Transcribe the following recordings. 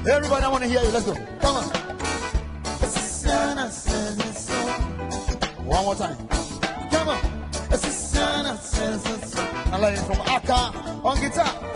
Everybody, I want to hear you. Let's go. Come on. One more time. Come on. I like it from Aka on guitar.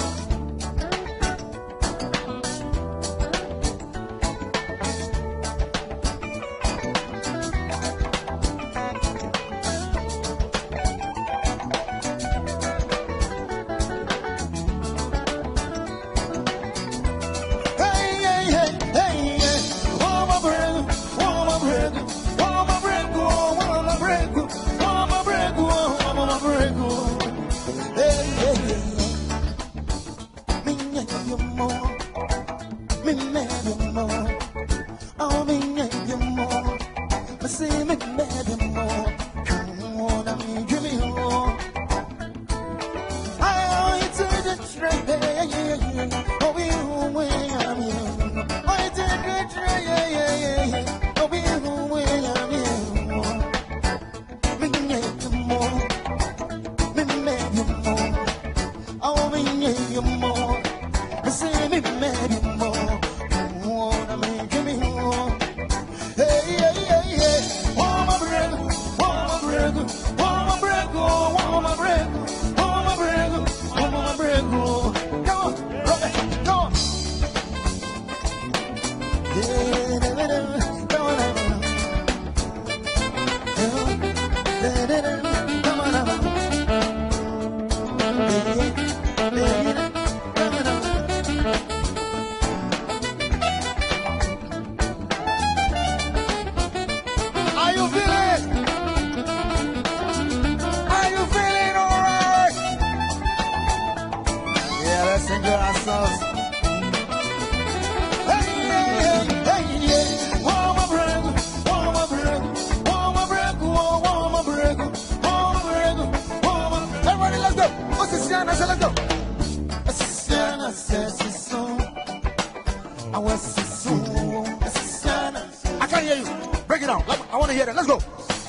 I can't hear you. Break it down. I want to hear that. Let's go.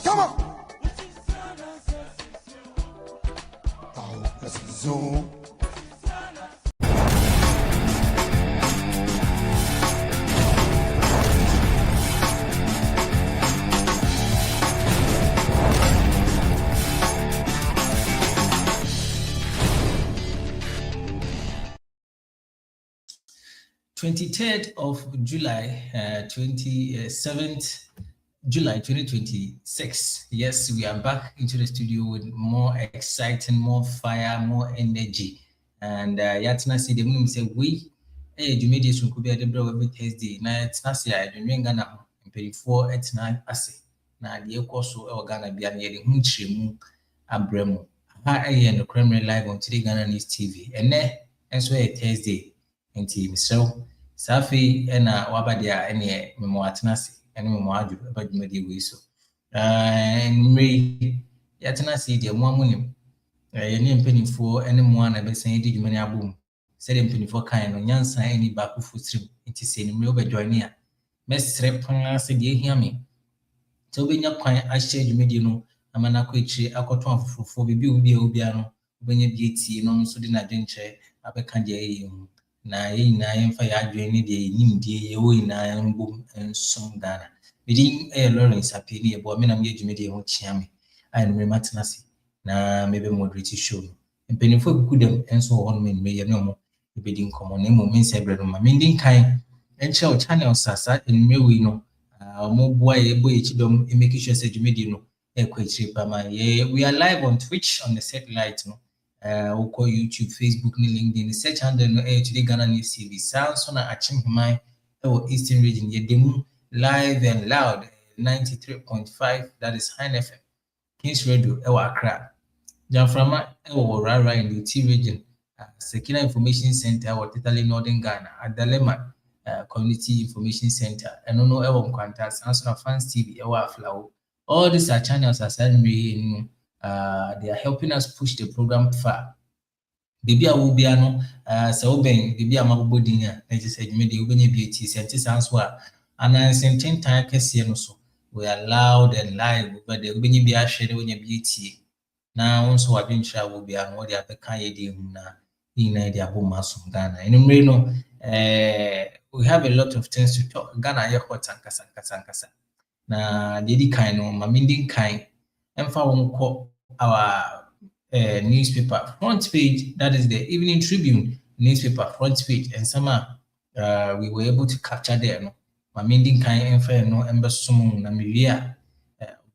Come on. Zoom. 23rd of July, 27th July 2026. Yes, we are back into the studio with more exciting, more fire, more energy. And Yatina said, the moon said, we, the media could be at the blow every Thursday. Now it's not say I don't ring and pay for it's not assay. Now the Okoso organa be a nearly Hunchimu Abremo. I am the Kremlin live on TodayGhanaNws TV. And then, and so a Thursday, and team so. Safi ena wabadia ene memoatenasi ene memoaju abadumadi wiso nri yatenasi de muamunim ye mpenifo ene muana besan edi dwumani abom se de mpenifo kan no nyansa eni bakufu trim nti se ni mre obejoine a mesre pan se de hiame to benya kwan ahye dwumadi no amana ko echi akoto afofofo bibi obi ano benya bieti no so de na dwenche abeka je eyi na yemfa ya adwene de nimdie ye oyi na mbom ensom dana bidin Lawrence apeni ebo me na me adwumede ho chiame ai no me matenase na mebe moderate show mpenifo bikudem enso ho no me ye no mo bidin komo na mo mense ebre ma mendin kan enche o channel sasa enmewi no mo boa ye boy chidom e make sure say adwumede no We are live on Twitch on the satellite, no. We'll call YouTube, Facebook, LinkedIn. Search handle no Today Ghana News TV. Sounds on Achim Himai, Eastern region. Demu live and loud, 93.5. That is High FM. Kings Radio, Accra. Jamframa, Rara in the T region. Sekina Information Center, Totally Northern Ghana. Adalema Community Information Center. And no Kwanta, Samsung Fans TV, Flow. All these are channels as they are helping us push the program far. Bibi a wo bia no so ben bibi a mabbo dinya na just say me de wo benye BT sente sanso a anan senten tan kese no so we are loud and live but de wo benye bia hwede wo nya BT na won so adwentra wo bia no de abeka ye de hu na ina de aboma so Ghana enumre no we have a lot of things to talk. Ghana ye hot ankasa na dedi kan no mamindin kan emfa won ko our newspaper front page, that is the Evening Tribune newspaper front page, and somehow we were able to capture there. No, mamindin kan emfa no embesumu na miria.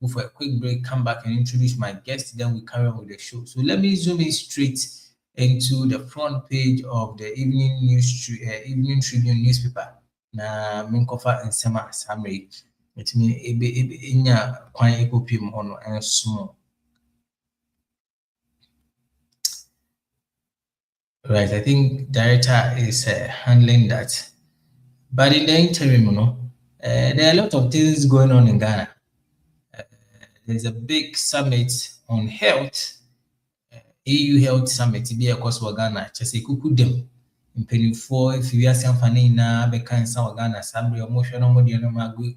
Go for a quick break, come back and introduce my guest, then we carry on with the show. So let me zoom in straight into the front page of the Evening Tribune newspaper. Na minkofa and sema summary. It means inya kwan ekopim hono and small. Right, I think director is handling that. But in the interim, there are a lot of things going on in Ghana. There's a big summit on health, EU Health Summit. Be a course for Ghana. Just a kuku dem. In penny 4, if you are something na be kind of Ghana, some emotional money no magu.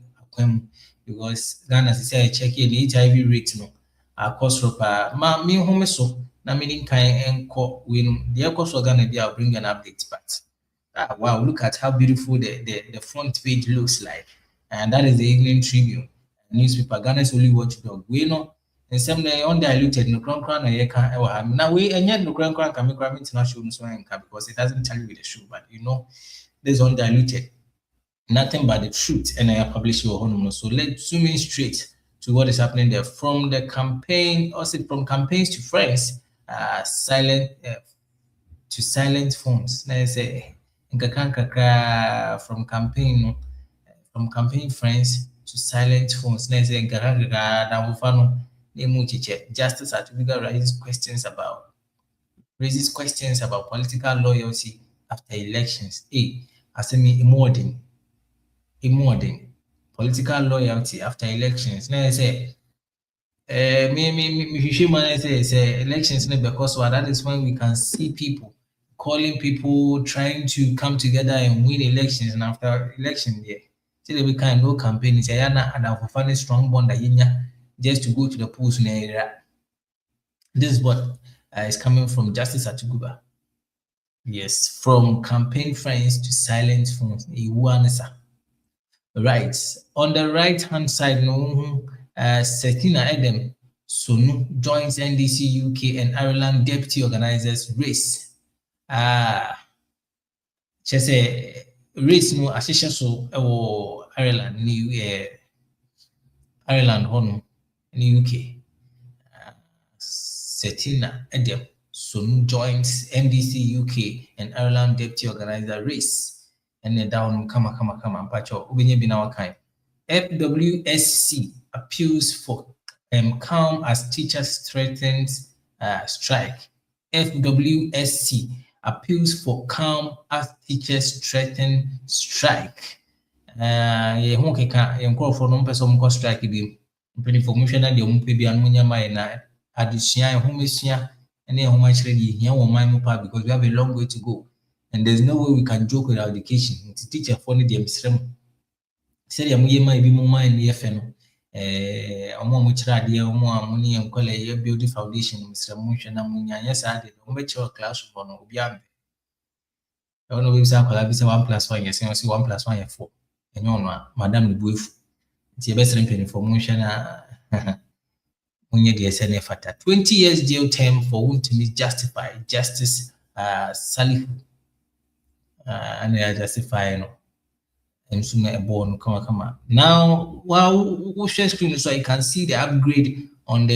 Because Ghana say check the HIV rate no across ropa ma me home so na meaning kind enko we the course of Ghana be I'll bring an update but wow, look at how beautiful the front page looks like, and that is the Evening Tribune newspaper. Ghana's only watchdog we know and some day undiluted no crown na ye can now we and yet no crown can make international so because it doesn't tell you the show, but there's undiluted. Nothing but the truth, and I publish your own. So let's zoom in straight to what is happening there. From the campaign, also from campaigns to friends, silent phones. Now say from campaign friends to silent phones. Now say Justice Certificate raises questions about political loyalty after elections. Immodern political loyalty after elections. Now I say, say elections because that is when we can see people calling people trying to come together and win elections, and after election there, so we can no campaign. Say and for strong bond just to go to the polls. This is what is coming from Justice Atuguba. Yes, from campaign friends to silent phones. Right. On the right hand side, Setina Edem Sonu joins NDC UK and Ireland deputy organizers race. She say race no association so Ireland Ireland home in UK. Setina Edem Sonu joins NDC UK and Ireland deputy organizer race. And then down come pacho ubenye binawa kind. FWSC appeals for calm as teachers threatens strike. FWSC appeals for calm as teachers threaten strike. Ye honkeka yenkoro for no person mko strike bi. Mpeni for mushana de umpe bi anunya mai na adusua ehomesua ene ehoma chire di hia wo mai mu pa because we have a long way to go. And there's no way we can joke with our education. To teach a funny them say my be more in the FN. Build foundation, Mr. Motion, yes, I did. Class for no beyond. I don't know if I 1+1, yes, 1+1 4. And you know, Madame the Buff. It's your best information. When you DSN fata 20 years jail term for whom to be justified. Justice Salihu. And they are justifying and soon a born come. Now, while we share screen so you can see the upgrade on the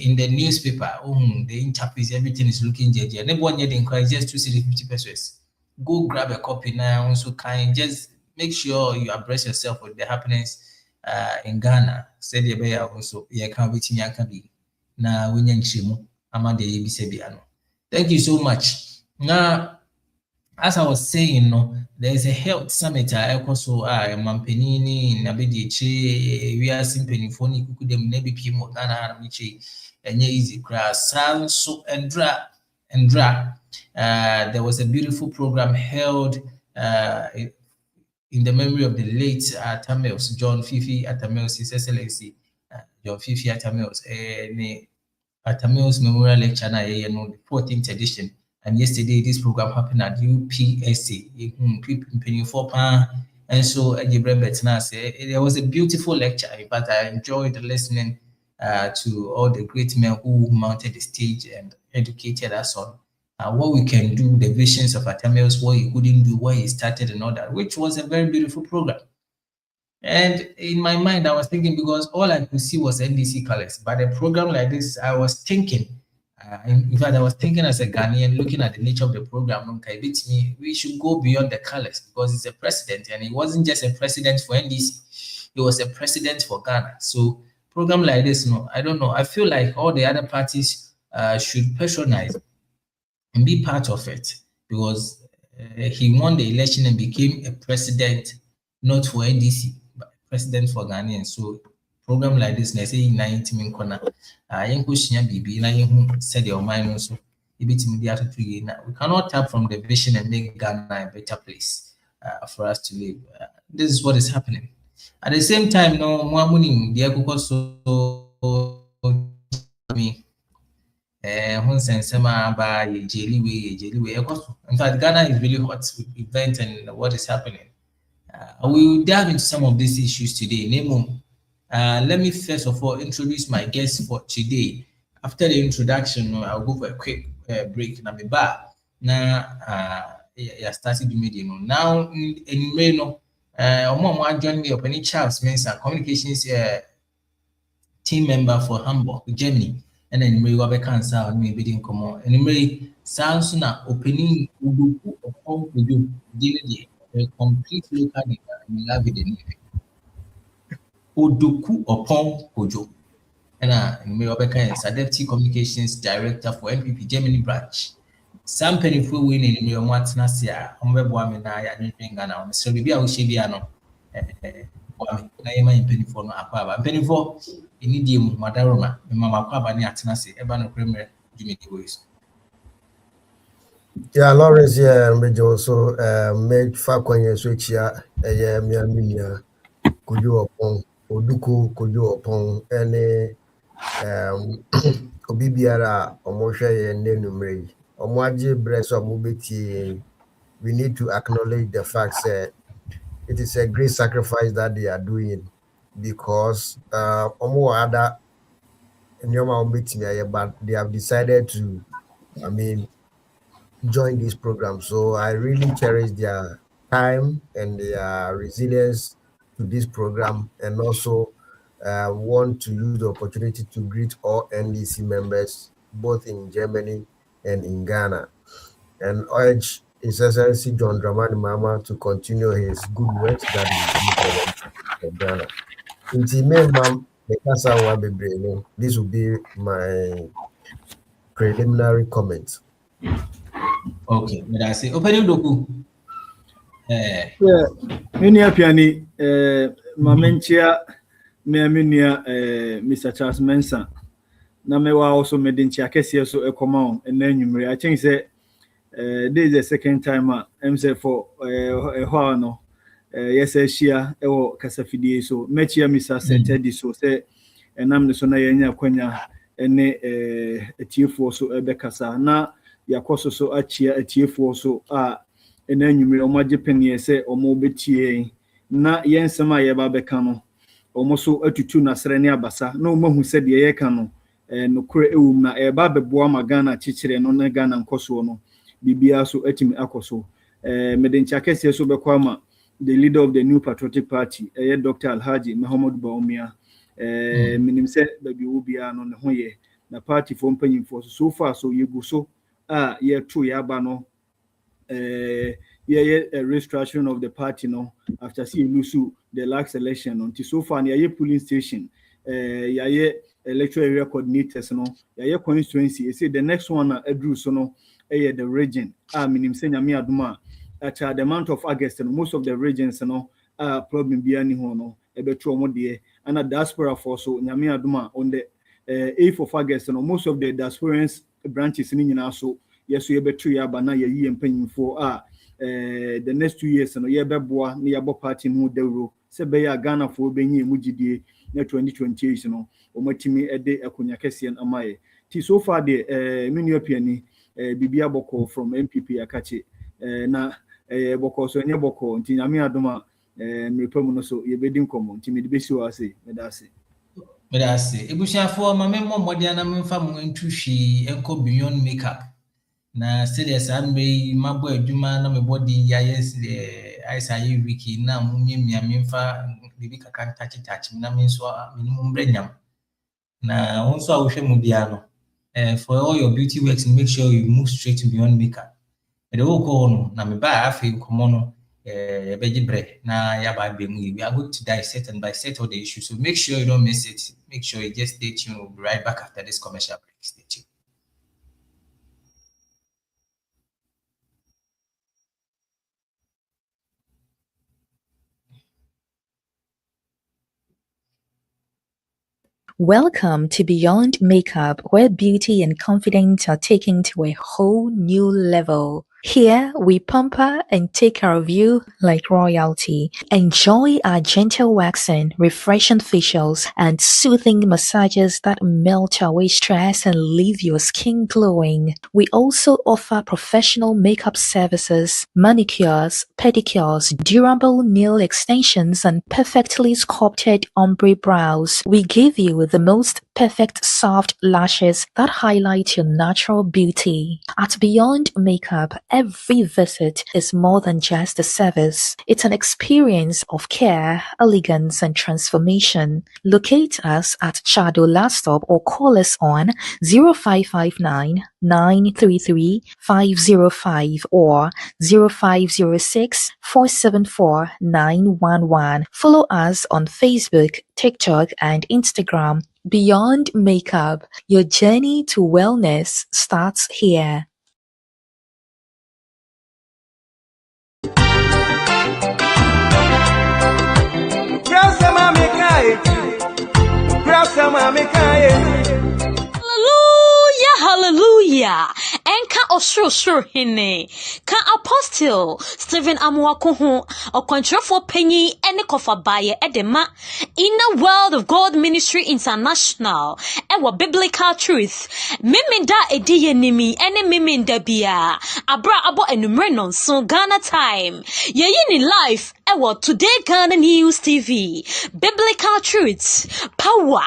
in the newspaper. The interface, everything is looking JJ. Never one yet encourage just 250 pesos. Go grab a copy now. So can just make sure you abreast yourself with the happenings in Ghana. Said the bear also can wait me can be now when you amade bisebiano. Thank you so much. Now, as I was saying, no, there is a health summit. I also Mampenini, Nabedici, we are simply phony, who could them maybe Pimo Ghana, Michi, and easy grass, so and dra. There was a beautiful program held in the memory of the late Tamils, John Fifi Atamils, His Excellency, John Fifi Atamils, Atamils Memorial Lecture, the 14th edition. And yesterday, this program happened at UPSC. And so, there was a beautiful lecture. In fact, I enjoyed listening to all the great men who mounted the stage and educated us on what we can do, the visions of Atamils, what he couldn't do, why he started, and all that, which was a very beautiful program. And in my mind, I was thinking, because all I could see was NDC colors. But a program like this, I was thinking, in fact, I was thinking as a Ghanaian, looking at the nature of the program, we should go beyond the colors, because it's a president, and he wasn't just a president for NDC, he was a president for Ghana. So program like this, no, I don't know. I feel like all the other parties should patronize and be part of it, because he won the election and became a president, not for NDC, but president for Ghanaians. So program like this, I say 90 min corner. BB, said your mind so we cannot tap from the vision and make Ghana a better place for us to live. This is what is happening. At the same time, no more money, the me. In fact, Ghana is really hot with events and what is happening. We will dive into some of these issues today. Let me first of all introduce my guest for today. After the introduction, I'll go for a quick break. Now, started the media. Now, in Reno, join me up any Charles Mensah, communications team member for Hamburg, Germany. And then we have a cancer on me bidding come on. And we sounds now opening Uduku upon Udu, a complete local data and love it. Oduku upon Kojo. And Rebecca is a deputy communications director for NPP Germany branch. Some penny for winning in your once Nasia, Homeboy, and Ghana. So maybe I will see Biano. I am in penny for no Aquaba. Penny for in Idiom, Madaroma, and Mamma Quaba near Tenassi, Ebano Premier, Jimmy Ways. Yeah, Lawrence, yeah, and also made Falcon switch here, a year, Miaminia, could you upon Oduku, could you upon any Obibiara, or Moshe and Nenumre, or Mwaji Breast of Mubiti. We need to acknowledge the fact that it is a great sacrifice that they are doing, because Omo Ada and Yoma Mubiti, but they have decided to, join this program. So I really cherish their time and their resilience to this program, and also want to use the opportunity to greet all NDC members, both in Germany and in Ghana, and urge His Excellency John Dramani Mahama to continue his good works that he did for Ghana. This will be my preliminary comment. Okay, but I say open Doku. Many piani Mamentia Miaminia Mr. Charles Mensah. Namewa also made in Chiakesia so a command and then you I think say this is the second time I'm say for a horno. Yes, Shia or Casafidi so Mechia Mr. Sentedi so say and I'm the Sonaya Quenya and a chief for so Ebecasa. Now Yakoso so achia atiefo so enanyumire omagepenie se omobetie na yensema ye ba beka no omoso atutu na sere ne abasa na omahu se de ye ka no nokure ewum na e ba beboa magana chichire no na Ghana nkoso no bibia so atimi akoso medencha kese so bekwa ma the leader of the New Patriotic Party, Dr. Alhaji Muhammad Baumia. Minim say baby will be on the hoye. The party for paying for so far, so you go so year 2 yabano. A restructuring of the party no after seeing Lusu the last election until so far near polling station electoral area coordinators no constituency. You see the next one Edru so no the region minim say nyame aduma at the month of August and most of the regions no problem bi ani ho no ebetu omo de and a diaspora for so nyame aduma on the 8th of August no most of the diasporans branches ni nyina so yes we betu ya ba na ye mpanyimfo the next 2 years no ye beboa na ye bo party no dawro se be ya Ghana fo benyi mugidie na 2028 no omatimi ede akonya kese na amaye ti so far the menu piani bibia boko from NPP akache na boko so nye boko nti nyame adoma mrepamu no so ye bedi nkomo nti me de besi wa ase medase ebusiafo mamemmo modia na memfa mo ntuhwi enko beyond makeup na serious ambe mabo adwuma na mebodi ya yes aisa ye wiki na munyemia memfa bibi kaka tachi na menso minimum brenyam na onso ahwe mu bia no for all your beauty works make sure you move straight to beyond makeup the whole no na me ba afi komo no beji bre na ya ba be mu we are going to dissect and bisect all the issues, so make sure you don't miss it. Make sure you just stay tuned. We'll be right back after this commercial break. Stay tuned. Welcome to Beyond Makeup, where beauty and confidence are taken to a whole new level. Here, we pamper and take care of you like royalty. Enjoy our gentle waxing, refreshing facials, and soothing massages that melt away stress and leave your skin glowing. We also offer professional makeup services, manicures, pedicures, durable nail extensions, and perfectly sculpted ombre brows. We give you the most perfect soft lashes that highlight your natural beauty. At Beyond Makeup, every visit is more than just a service. It's an experience of care, elegance, and transformation. Locate us at Chado Last Stop or call us on 0559 933 505 or 0506 474 911. Follow us on Facebook, TikTok, and Instagram. Beyond Makeup, your journey to wellness starts here. Hallelujah. Enka osro hine. Ka Apostle Stephen Amwakuhu okwantrofo penyi ene kofa baye edema Inner World of God Ministry International ewa Biblical Truth. Miminda ediye nimi ene miminda bia. Abra abo enumre nonso Ghana time. Yeyini life ewa Today Ghana News TV. Biblical Truths. Power.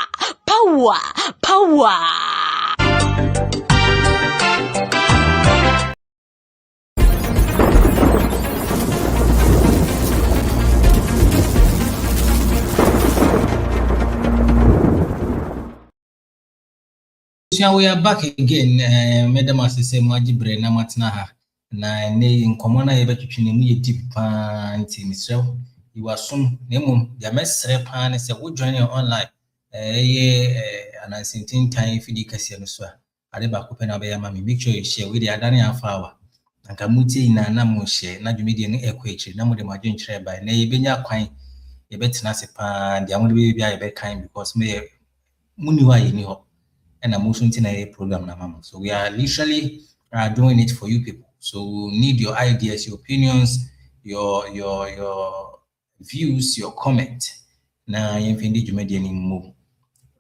So we are back again. Madam Asese Mwajibre na matna ha na ne nkomo na yebetwetwe ne mu ye deep pa nti misrew iwasum nemu ya mesre pa ne se wo join online anansintin time fidi kase no so ade ba ko pe na be ya mami make sure you share with the adane afawa anka muti na mo share na dwumedi ne ekwachi na mo de madwen kire ba na yebenya kwan yebetina se pa dia mo be bia yebe kan because me muni wa yini ho and I'm also in a program na mama. So we are literally doing it for you people. So we need your ideas, your opinions, your views, your comment. Na yemfindi jumedi anymore.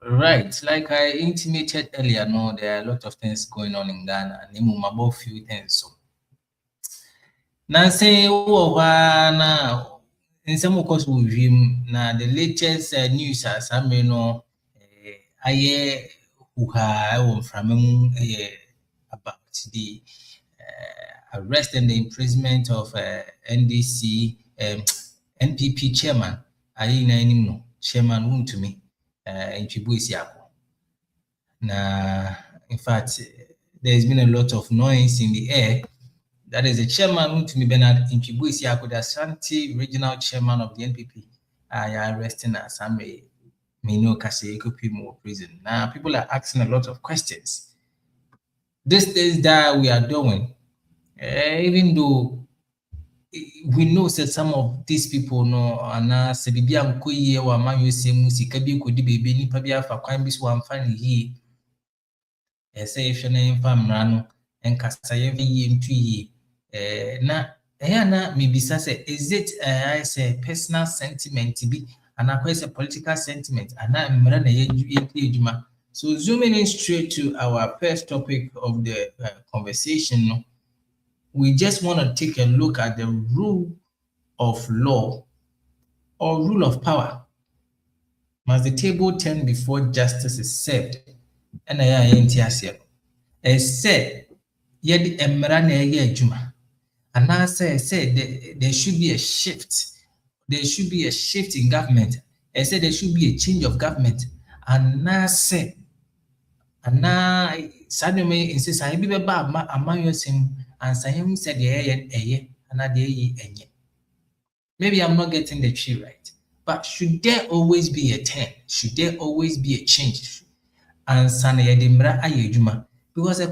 Right, like I intimated earlier, no, there are a lot of things going on in Ghana. Nemu about few things. So na say na in some course we na the latest news as I may know aye about the arrest and the imprisonment of NDC NPP chairman, ayi na enim no, chairman won to me, Ntwibu Isiako. In fact, there's been a lot of noise in the air. That is the chairman won to me, Bernard Ntwibu Isiako, the Ashanti regional chairman of the NPP. I arresting as I may know Kaseko more prison. Now people are asking a lot of questions. This is that we are doing, even though we know that some of these people know and say bibi amko ye wa ma yo se musika bi ko di bebe ni pa bi afa kwan bi so amfa ni yi say if na emfa mra no enkasa ye yi ntu yi na na me bisa say is it I say personal sentiment bi and I say political sentiment and mra na ye ejuma. So zooming in straight to our first topic of the conversation, no, we just want to take a look at the rule of law or rule of power. Must the table turn before justice is served? And I ain't here. I said, yet emrana juma. And I said there should be a shift. There should be a shift in government. I said there should be a change of government. And I said, and now suddenly insist I be bad among yourself. And Sayem said, maybe I'm not getting the tree right. But should there always be a turn? Should there always be a change? And because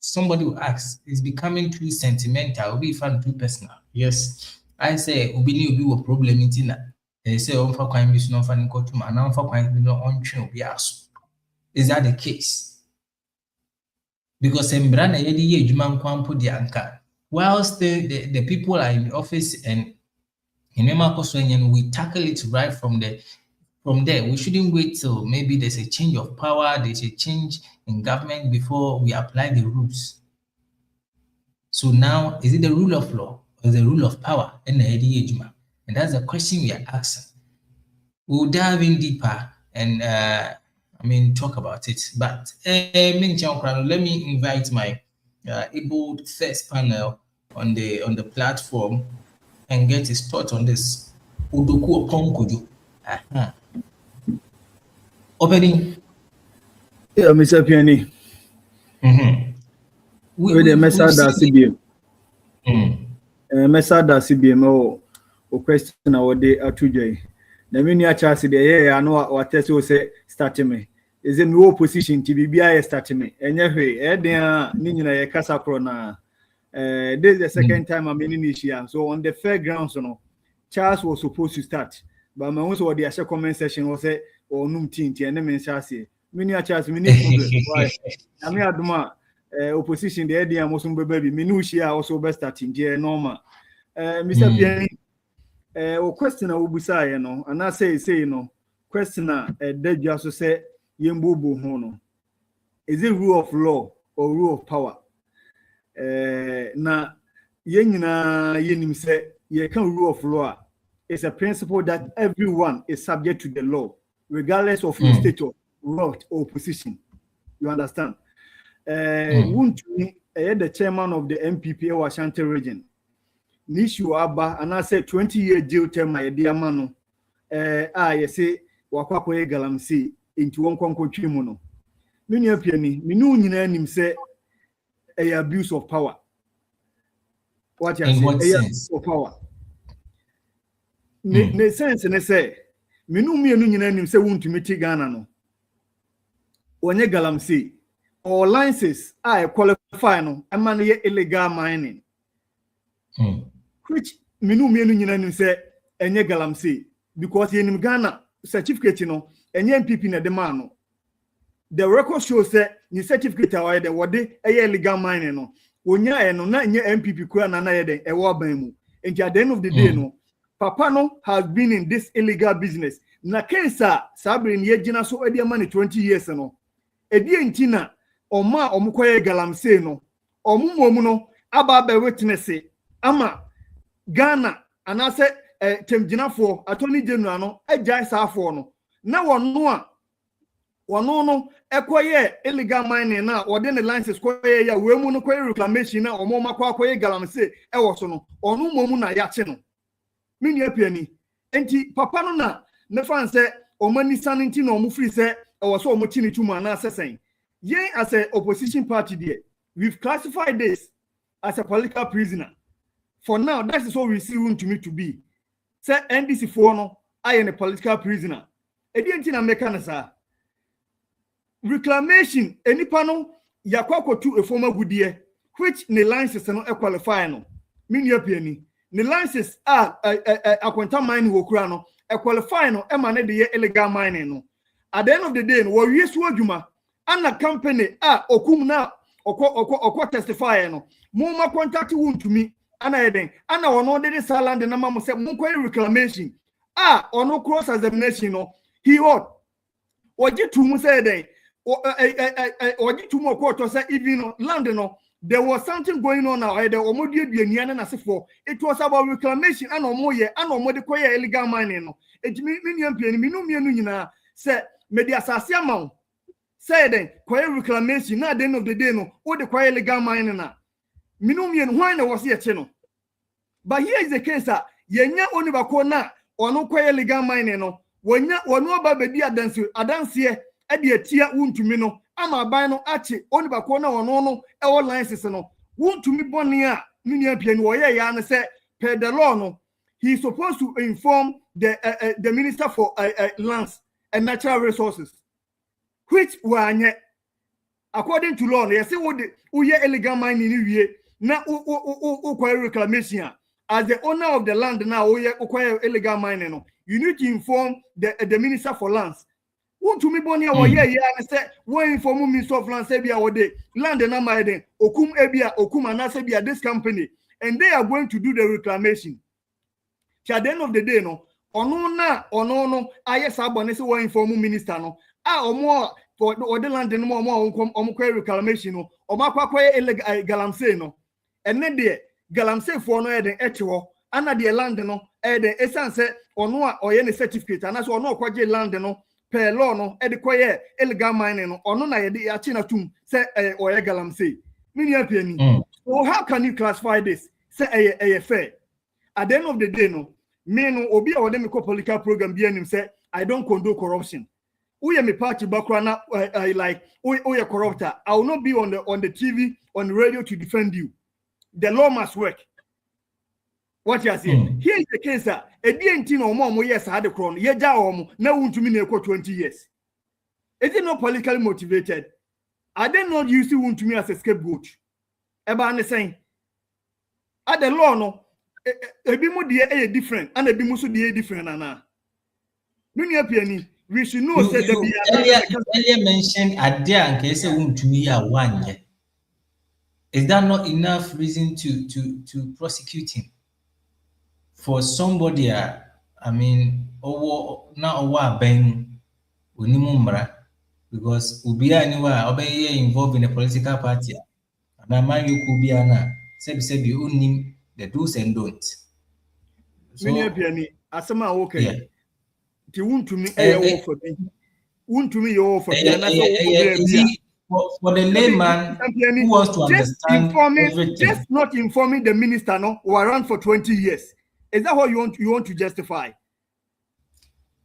somebody will ask, it's becoming too sentimental, be fun too personal. Yes. I say Ubini will be a problem in Tina. They say for crime is not funny to man, and for crime on train. Is that the case? Because Embrana yedi ye juman kwampo di anka. Whilst the people are in the office and we tackle it right from there. We shouldn't wait till maybe there's a change of power, there's a change in government before we apply the rules. So now, is it the rule of law or the rule of power in the yedi juma? And that's the question we are asking. We'll dive in deeper and talk about it. But let me invite my able first panel on the platform and get his thought on this. Udoku Oponkoju. Opening. Yeah, Mr. Piani. With the message that CBM. Message that CBM or question our day at 2J. The mini chance the I know what test will say starting me. Is in no position to be BIS starting me. And yeah, Nina Casa Crona. This is the second time I'm in Indonesia. So on the fairgrounds, Charles was supposed to start. But my own so the actual comment session was say or num tinti and then Chassis. Mini Charles, mini problem. I mean, Aduma opposition the idea was baby. Minutia also best starting. Yeah, normal. Mr. Piani, or question I will be say, and I say, question that just say, Yembubu Hono. Is it rule of law or rule of power? Na yenina yenim say ye can rule of law is a principle that everyone is subject to the law regardless of your status, right or position. You understand? Won't me the chairman of the NPP or Ashanti region Nishu Abba and I said 20-year jail term my dear mano you say wakwakoye galamsi into one konkochimono mini apiani minu nyina nim say a abuse of power. What you say? Abuse of power. Ne sense ne say minu mienu nyina nim say won't meet Ghana no. Onye galamsey or licenses I qualify no man ye illegal mining. Which minu mienu nyina nim say enye galamsey because ye nim Ghana certificate no enye NPP na de man no. The record shows that the certificate are the what they illegal mining no. Wonya no na nye NPP kura na ye de e wo ban mu. And at the end of the day no, Papa no has been in this illegal business. Na kensa sabrin ye gina so edi money 20 years no. Edi entina oma omukoye galamsey no. Omumomu no aba be witness ama Ghana anase temginafo attorney general no ejai saafo no. Na wonu a wano no ekoye illegal mining na wode ne license koye ya wemu no koye reclamation na omo makwa koye galamsey e wo so no onu momu na ya che no Mini penny. Enti papa no na ne fan say omani sanity no mu free say or so much in to man saying. Yen as a opposition party there, we've classified this as a political prisoner. For now, that is what we see room to me to be. Say NDC for no, I am a political prisoner. Edientina mekanasa. Reclamation, any panel, yakwako to a former good year, which the licenses are not qualify no. Mean your penny. The licenses are a quantum mining wokrano, a qualify no, emanate the illegal mining no. At the end of the day, no, we use Wajuma, and a company okum na or testify no. Moma contact wound to me, and I then, and I will not let land and mamma said, Munquay reclamation. Or no cross examination, no. He ought. What you two say, or did two more quarters, even London, there was something going on now. Either or more for it was about reclamation and or more, and or more the quiet illegal mining. It mean, said, Media Sassiamount. Say then, quiet reclamation, not the end of the day, no, or the quiet illegal mining. Minumian wine was here, channel. But here is the case that Yenya only bakona or no quiet legal mining, no, when you no baby dance here. Edi etia wuntumi no ama ban no ache oni bako na ono no e wo license no wuntumi boni a nua pie no ye ya ne se per the law no he is supposed to inform the minister for lands and natural resources which wanye according to law no ye say wo ye illegal mining ni wie na o reclamation as the owner of the land now wo ye illegal mining no you need to inform the minister for lands. Want to me bonia wa ye and say when inform Minister of Land Sebia or de land and amaden okum ebia okum anasebia this company and they are going to do the reclamation. At the end of the day no ono no aye sabone say when inform minister no omo for the land no omo reclamation no omo kwakwa galamsey no and then there galamsey for no e den etewo ana the land no e den esan say ono a oye ne certificate ana so ono kwaje land no per law no edikoye illegal mining no ono na yede achina tum say oye galamsey mini apeni. So how can you classify this say a fair? At the end of the day no me no obi a wode me political program bi anim say I don't condone corruption. Who me party background like who you corrupter. I will not be on the TV on the radio to defend you. The law must work. What you are saying? Here is the case that a DNT no more yes had the crown. Ye ja now want to me 20 years. Is it not politically motivated? I don't know you see want to me as a scapegoat. Eba saying at the law no a bit more different and a bit more different ana. We should know say earlier mentioned at there and case want to me a 1 year. Is that not enough reason to prosecute him? For somebody, I mean, now ben unimumbra because ubia anywhere obey involved in a political party. And I mind you could be ana said you unim the do's and don'ts. So asama okay. Ti won to me for me. Won to me your for for the layman who wants to understand everything. Just not informing the minister no who are around for 20 years. Is that what you want to justify?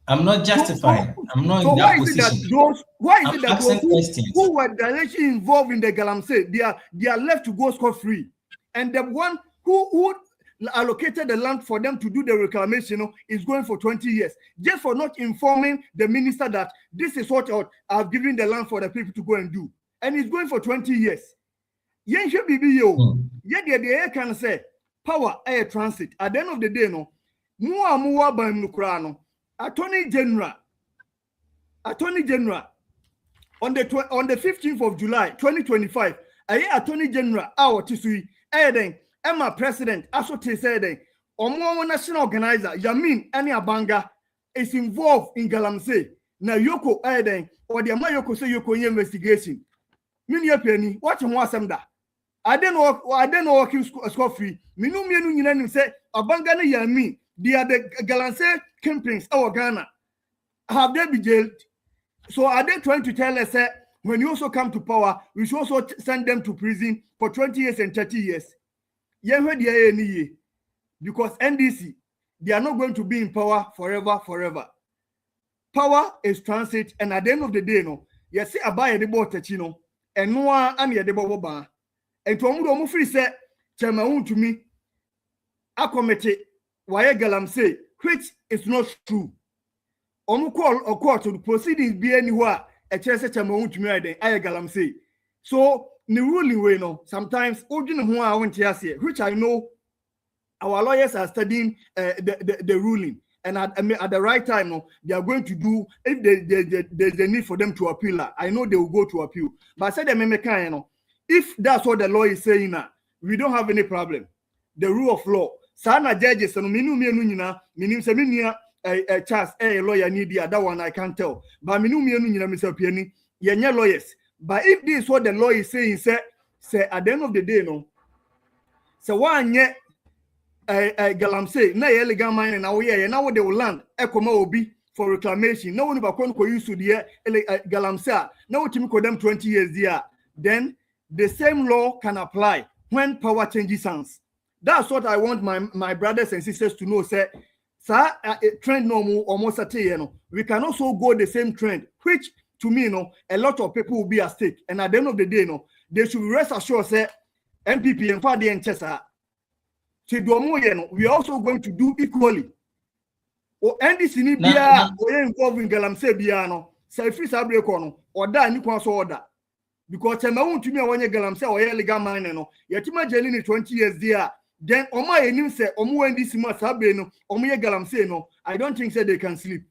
I'm not justifying. I'm not in that position. Why is it that those who were directly involved in the galamsey, they are left to go scot-free, and the one who allocated the land for them to do the reclamation is going for 20 years just for not informing the minister that this is what I've given the land for the people to go and do, and it's going for 20 years. Yen should be yo. They can say power air transit. At the end of the day, no more by Nukrano. Attorney General on the 15th of July 2025, Attorney General our Tisui Eden Emma President Asote said Omo national organizer Yamin Ani Abanga is involved in galamsey. Na Yoko Eden or the Amayoko say Yoko investigation. Mini penny, what you want some da? I don't know working school free. Minu nyina say Abanga na Yamin. They are the galamsey kingpins our Ghana. Have they been jailed? So are they trying to tell us that when you also come to power, we should also send them to prison for 20 years and 30 years? Because NDC they are not going to be in power forever. Power is transit, and at the end of the day, no, you see a buy the boat, and no one and the boba. And to almost free say, Chama to me, I committee, why galam say, which is not true. Call or court to the proceedings be anywhere, a chance Chama to me, I galam say. So, the ruling way, no, sometimes, who I went here, which I know our lawyers are studying the ruling. And at the right time, no, they are going to do, if there's a need for them to appeal, I know they will go to appeal. But I said, if that's what the law is saying now, we don't have any problem. The rule of law. Sana judges, and a chance, a lawyer need the other one, I can't tell. But Mr. Piani, you're lawyers. But if this is what the law is saying, say at the end of the day, no, so one yet. Galamsey, na illegal mining now now they will land Ekoma Obi for reclamation. No one about use to the Galamsey. Now to them 20 years there. Then the same law can apply when power changes hands. That's what I want my brothers and sisters to know. Say, sir, trend no more almost at we can also go the same trend, which to me, a lot of people will be at stake. And at the end of the day, they should rest assured, say, NPP and Fadi and Chesa. We are also going to do equally. Or NDC we involved in Galamsey Biano, say free Sabrikono, or that you can order. Because I want to me when you Galamsey or illegal mine, Yatima Jelini 20 years there. Then Oma Enim say, Omu NDC must have been Omu Galamsey no. I don't think say they can sleep.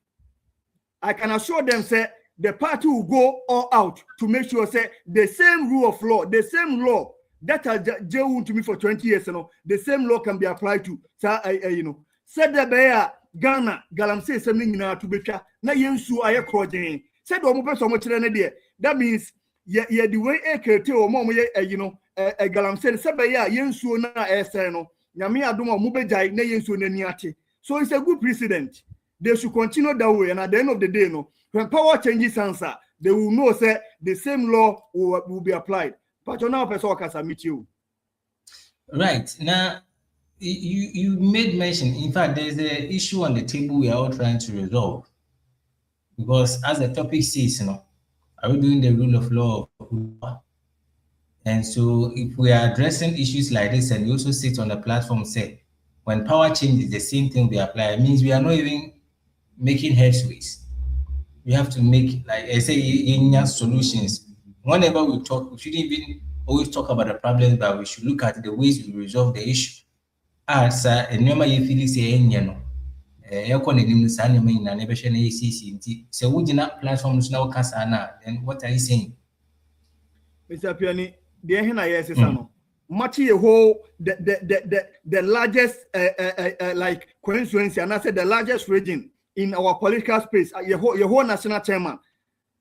I can assure them say the party will go all out to make sure say the same rule of law, the same law. That has jailed to me for 20 years, the same law can be applied to, said the bear, Ghana, Galamsey, something in our to be na yensu aye crossing. Said one person much there. That means, the way a curtain or more, a Galamsey, said by yensu na eseno, Yami Aduma Mubejai, na yensu neniati. So it's a good precedent. They should continue that way, and at the end of the day, when power changes answer, they will know, say, the same law will be applied. But now, person meet you. Right now, you made mention. In fact, there's an issue on the table we are all trying to resolve. Because as the topic says, are we doing the rule of law? And so, if we are addressing issues like this, and we also sit on the platform, say, when power changes, the same thing we apply. It means we are not even making headways. We have to make, like I say, in solutions. Whenever we talk, we shouldn't even always talk about the problems, but we should look at the ways we resolve the issue. As a normal you feel say, so we not platforms now then what are you saying? Mr. Piani, the yes is much a whole the largest like coincidence, and I said the largest region in our political space, your whole national chairman,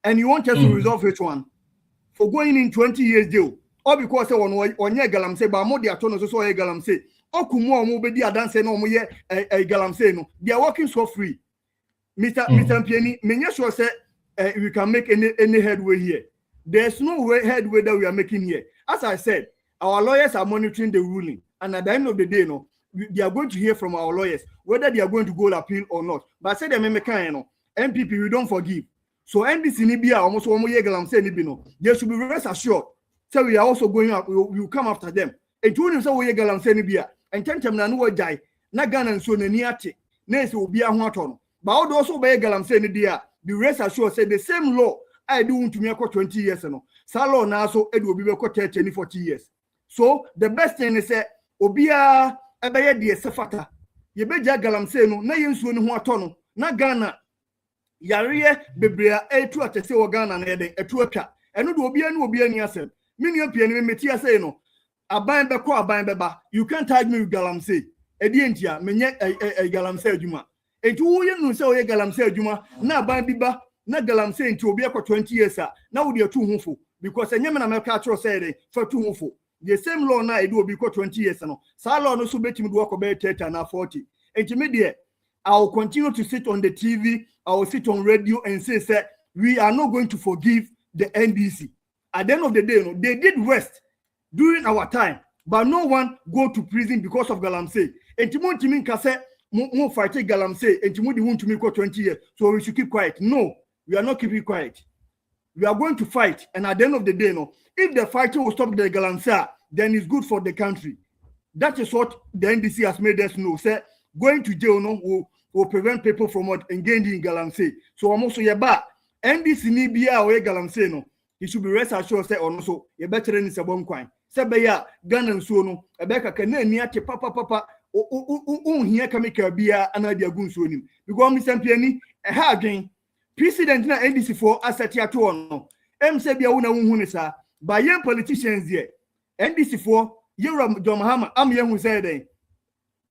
and you want us to resolve which one? For going in 20 years deal, or because on ye Galamsey, but more the attorneys so ye Galamsey, or kumo mobedi adanse no mo ye Galamsey no. They are working so free. Mr. Piani, many sure say we can make any headway here. There's no headway that we are making here. As I said, our lawyers are monitoring the ruling, and at the end of the day, they are going to hear from our lawyers whether they are going to go to appeal or not. But I said, NPP, we don't forgive. So NDC Nibia almost 1 year Galamsey Nibino. They should be rest assured. So we are also going up, we will come after them. And to him, so we Galamsey Nibia, and Tentam Nanu Jai, Nagan and Sonaniati, Nes will be a Haton. But also by Galamsey Nibia, be rest assured, say the same law I do to me 20 years. Salo now, so it will be 30, 40 years. So the best thing is that Obia Abaya de Safata, Yebeja Galamsey no, na Yensu no Tono, na Ghana. Yariye bebrea etu atese Ghana na eden etu atwa eno do obi ani asem mini apia ni meti ase no aban be ko aban beba you can't tag me with Galamsey edi entia menye Galamsey adwuma etu wo ye nu se o ye Galamsey adwuma na aban biba na Galamsey enti obi akọ 20 years na wo de atu hunfo because enyem na meka atro say dey for atu hunfo the same law na edu obi kọ 20 years no sa law no so betimi do akọ be 30 na 40 enti me de I will continue to sit on the TV, I will sit on radio and say, we are not going to forgive the NDC. At the end of the day, they did rest during our time, but no one go to prison because of Galamsey. And Timon Timin Kase, Mo fight Galamsey and Timudi want to make 20 years, so we should keep quiet. No, we are not keeping quiet. We are going to fight, and at the end of the day, no, if the fighting will stop the Galamsey, then it's good for the country. That is what the NDC has made us know. Say going to jail no will prevent people from engaging in Galamsey. So I'm also yeba NDC ni bia or Galamsey no. He should be rest assured say on so you better than is a bomb coin. Say beya gun and so no a beka can near papa here kamika bia anadia gun so him. Because Mr. Piani a hard game. President na NDC for asset ya to no. Say bia una unhunisa by young politicians here. NDC for Yoram John Mahama, I'm young who said,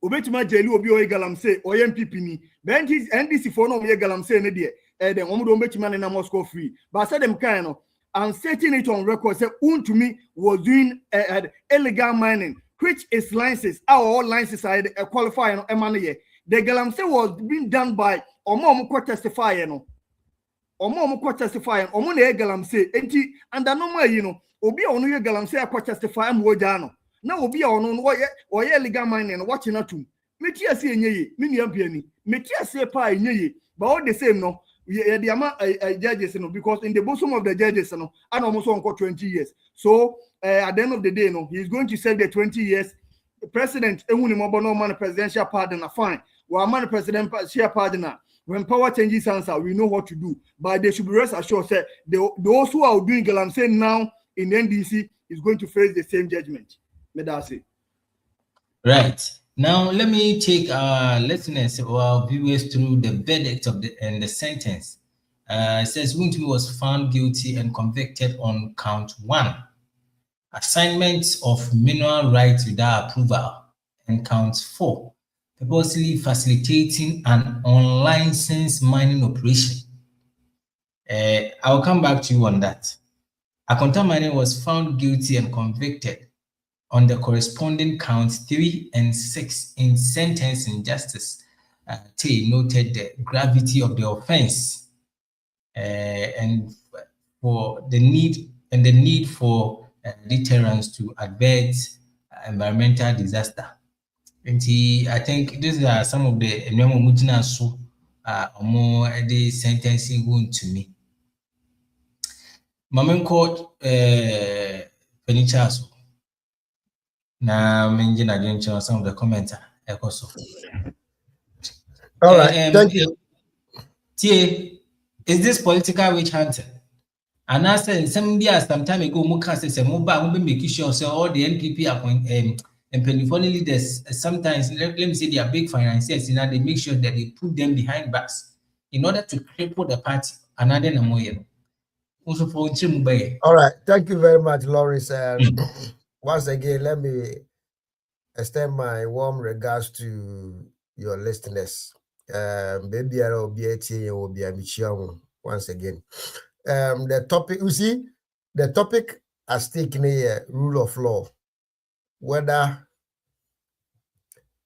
Obetima Jelu Obi or Galamsey or NPP ni. Benji's NDC for no Galamsey and dear, and then Omo Betima and Moscow free. But I said them kind of, I'm setting it on record. Say, to me was doing illegal mining, which is licenses. Our licenses are qualifying on money. The Galamsey was being done by Omo testifying. Omo testifying. Omo Galamsey. And the normal, you know, Obi onu ye Galamsey akwa testify am wojano. Na obi a ono wo ye legal mining watching atum. Meti ase enye me nua piani. Meti ase pa enye but all the same no the amount judges no because in the bosom of the judges no and almost on 20 years. So at the end of the day no he's going to serve the 20 years. The president ehuni mo no man presidential pardon fine. We man presidential pardon. When power changes answer we know what to do. But they should be rest assured say those who are doing Galamsey now in NDC is going to face the same judgment. Right. Now, let me take our listeners or our viewers through the verdict of the sentence. It says Wontumi was found guilty and convicted on count 1, assignment of mineral rights without approval, and count 4, purposely facilitating an unlicensed mining operation. I'll come back to you on that. Akonta Mining was found guilty and convicted on the corresponding counts 3 and 6 in sentencing. Justice Tay noted the gravity of the offense and for the need for deterrence to avert environmental disaster. And I think these are some of the more the sentencing going to me. Mamenko Penichaso. Na menjina jencha some of the commenter ekoso. All right, thank you. Tie, is this political witch hunting? And I said some time ago, Muka says, "Muba, we make sure so all the NPP appoint and penny leaders. Sometimes let me say they are big financiers, and they make sure that they put them behind bars in order to cripple the party." Another Namoye. All right, thank you very much, Lawrence. Once again, let me extend my warm regards to your listeners. Baby, I will be once again. The topic, you see, the topic has taken a rule of law. Whether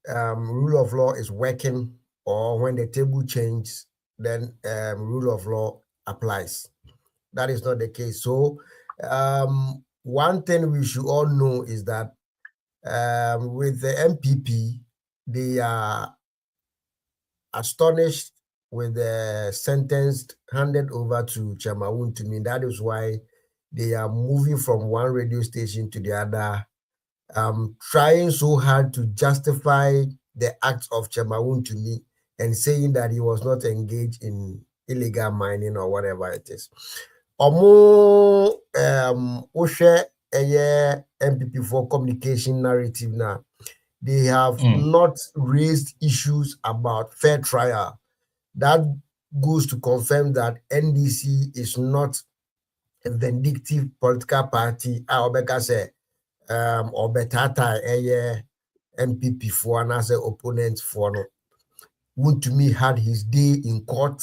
rule of law is working or when the table changes, then rule of law applies. That is not the case. So, one thing we should all know is that with the NPP, they are astonished with the sentence handed over to Chairman Wontumi. That is why they are moving from one radio station to the other, trying so hard to justify the acts of Chairman Wontumi and saying that he was not engaged in illegal mining or whatever it is. Omo Oshe NPP for communication narrative now. They have not raised issues about fair trial. That goes to confirm that NDC is not a vindictive political party. Obeka say Obetata NPP for and as an opponent for no. Wontumi had his day in court.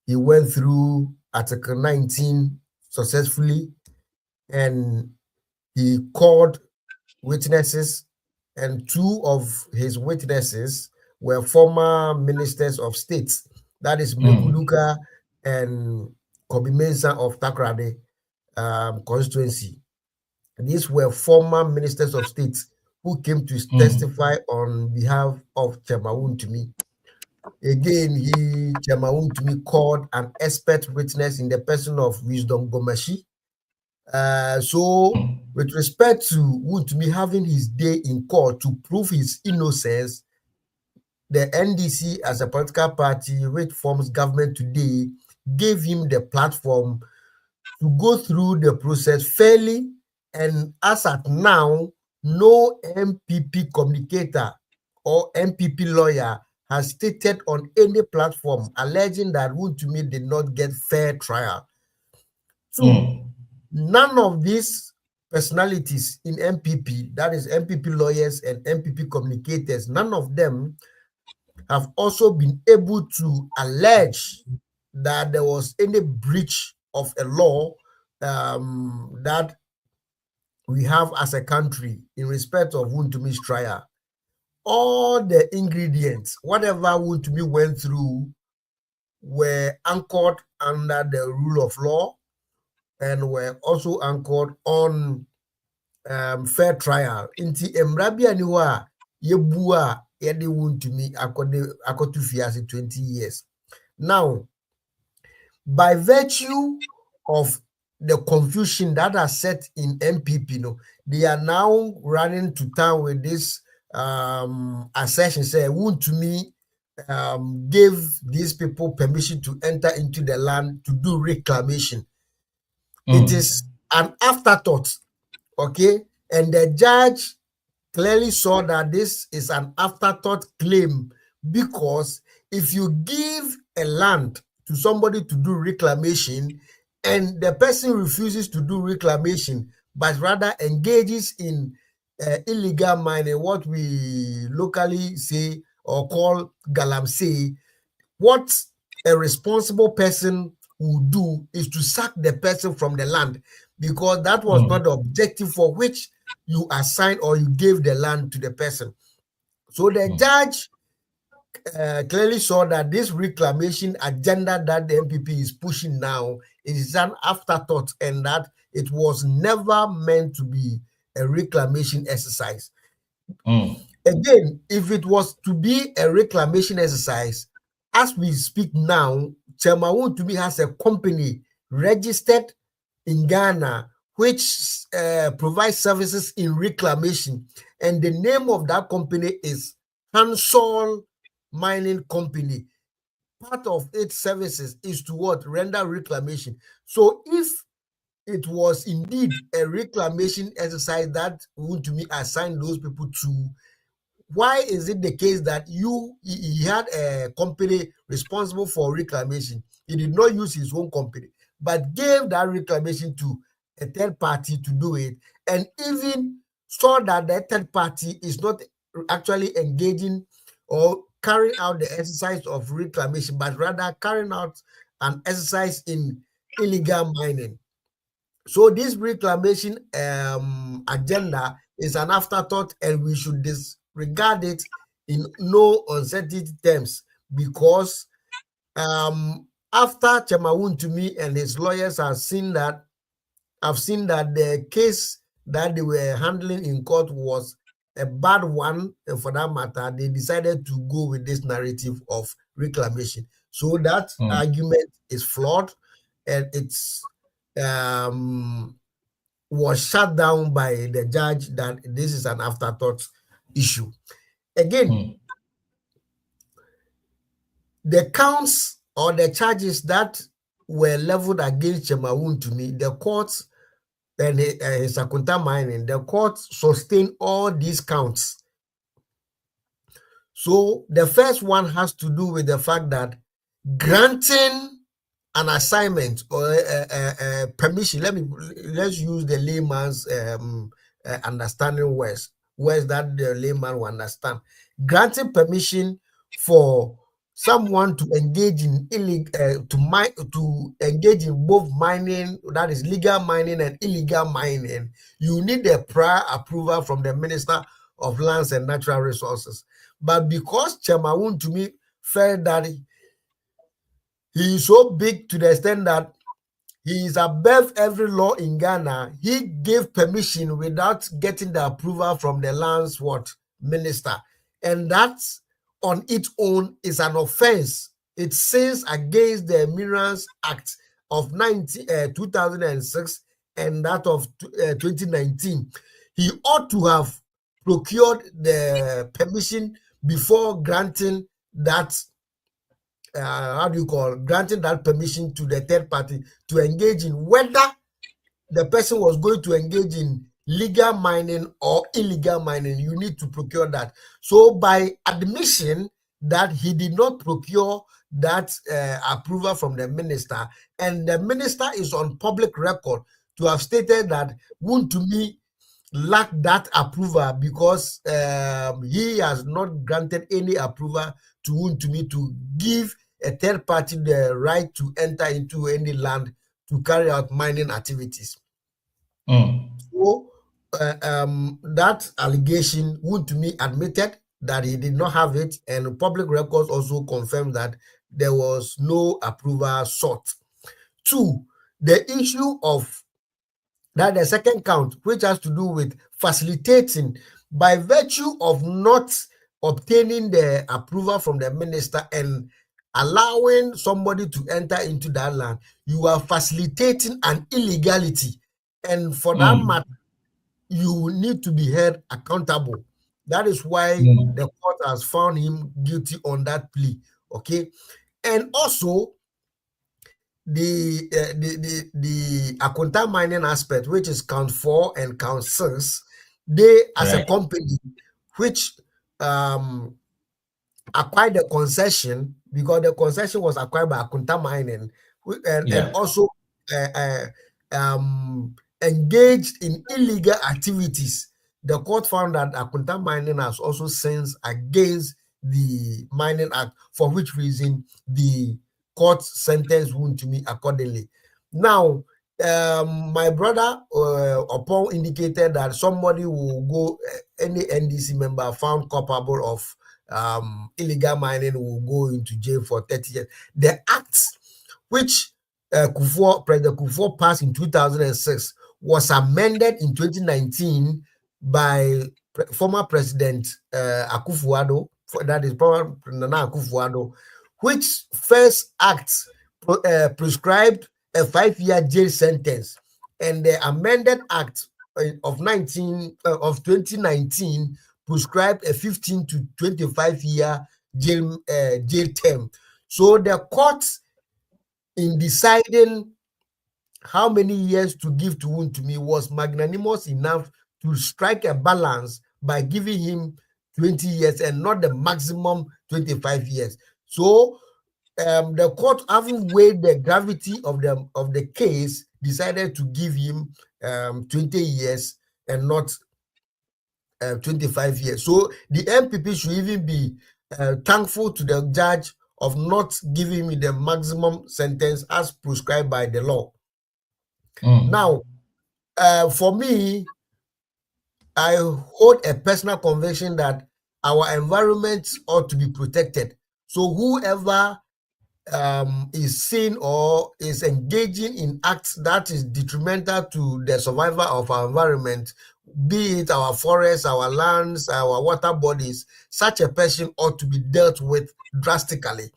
He went through Article 19 successfully, and he called witnesses, and 2 of his witnesses were former ministers of state. That is Mekuluka and Kobi Mensah of Takrade constituency. These were former ministers of state who came to testify on behalf of Chairman Wontumi. Again, Chairman Wontumi called an expert witness in the person of Wisdom Gomashi. So, with respect to Wontumi having his day in court to prove his innocence, the NDC, as a political party which forms government today, gave him the platform to go through the process fairly. And as at now, no NPP communicator or NPP lawyer has stated on any platform alleging that Wontumi did not get fair trial. So, none of these personalities in NPP, that is NPP lawyers and NPP communicators, none of them have also been able to allege that there was any breach of a law that we have as a country in respect of Wontumi's trial. All the ingredients, whatever Wontumi went through, were anchored under the rule of law and were also anchored on fair trial. Inti emrabia niwa yebua yedi Wontumi akotu fiasi 20 years. Now, by virtue of the confusion that has set in NPP, they are now running to town with this assertion, say Wontumi gave these people permission to enter into the land to do reclamation. It is an afterthought, okay? And the judge clearly saw that this is an afterthought claim, because if you give a land to somebody to do reclamation and the person refuses to do reclamation but rather engages in illegal mining, what we locally say or call galamsey, what a responsible person would do is to sack the person from the land, because that was not the objective for which you assigned or you gave the land to the person. So the judge clearly saw that this reclamation agenda that the NPP is pushing now is an afterthought, and that it was never meant to be a reclamation exercise. Again, if it was to be a reclamation exercise, as we speak now, Chairman Wontumi has a company registered in Ghana which provides services in reclamation, and the name of that company is Hansol Mining Company. Part of its services is to what? Render reclamation. So if it was indeed a reclamation exercise that Wontumi assigned those people to, why is it the case that he had a company responsible for reclamation? He did not use his own company, but gave that reclamation to a third party to do it, and even saw that the third party is not actually engaging or carrying out the exercise of reclamation, but rather carrying out an exercise in illegal mining. So this reclamation agenda is an afterthought, and we should disregard it in no uncertain terms, because after Chairman Wontumi and his lawyers have seen that the case that they were handling in court was a bad one, and for that matter, they decided to go with this narrative of reclamation. So that argument is flawed, and it's was shut down by the judge that this is an afterthought issue. Again, the counts or the charges that were leveled against Chairman Wontumi, the courts and his Akunta Mining, the court sustained all these counts. So the first one has to do with the fact that granting an assignment or permission, let's use the layman's understanding words that the layman will understand. Granting permission for someone to engage in to engage in both mining, that is legal mining and illegal mining, you need a prior approval from the Minister of Lands and Natural Resources. But because Chairman Wontumi felt that he is so big to the extent that he is above every law in Ghana. He gave permission without getting the approval from the lands minister. And that on its own is an offense. It sins against the Minerals Act of 2006 and that of 2019. He ought to have procured the permission before granting that granting that permission to the third party to engage in whether the person was going to engage in legal mining or illegal mining. You need to procure that. So by admission that he did not procure that approval from the minister, and the minister is on public record to have stated that Wontumi lacked that approval because he has not granted any approval to Wontumi to give a third party the right to enter into any land to carry out mining activities. So that allegation, Wontumi admitted that he did not have it, and public records also confirmed that there was no approval sought. 2, the issue of that the second count, which has to do with facilitating by virtue of not obtaining the approval from the minister and allowing somebody to enter into that land, you are facilitating an illegality. And for that matter, you need to be held accountable. That is why the court has found him guilty on that plea. Okay. And also the Akunta mining aspect, which is count 4 and count 6, they as a company which acquired the concession, because the concession was acquired by Akunta Mining, and also engaged in illegal activities. The court found that Akunta Mining has also sinned against the Mining Act, for which reason the court sentenced Wontumi accordingly. Now, my brother Opon indicated that somebody will go, any NDC member found culpable of illegal mining will go into jail for 30 years. The acts which President Kufuor passed in 2006 was amended in 2019 by former President Akufo-Addo, that is Nana Akufo-Addo, which first act prescribed a 5-year jail sentence, and the amended act of 2019 prescribed a 15 to 25-year jail term. So the court, in deciding how many years to give to Wontumi, was magnanimous enough to strike a balance by giving him 20 years and not the maximum 25 years. So the court, having weighed the gravity of the case, decided to give him 20 years and not 25 years. So the NPP should even be thankful to the judge of not giving me the maximum sentence as prescribed by the law. Now, for me, I hold a personal conviction that our environment ought to be protected. So whoever is seen or is engaging in acts that is detrimental to the survival of our environment, be it our forests, our lands, our water bodies, such a person ought to be dealt with drastically.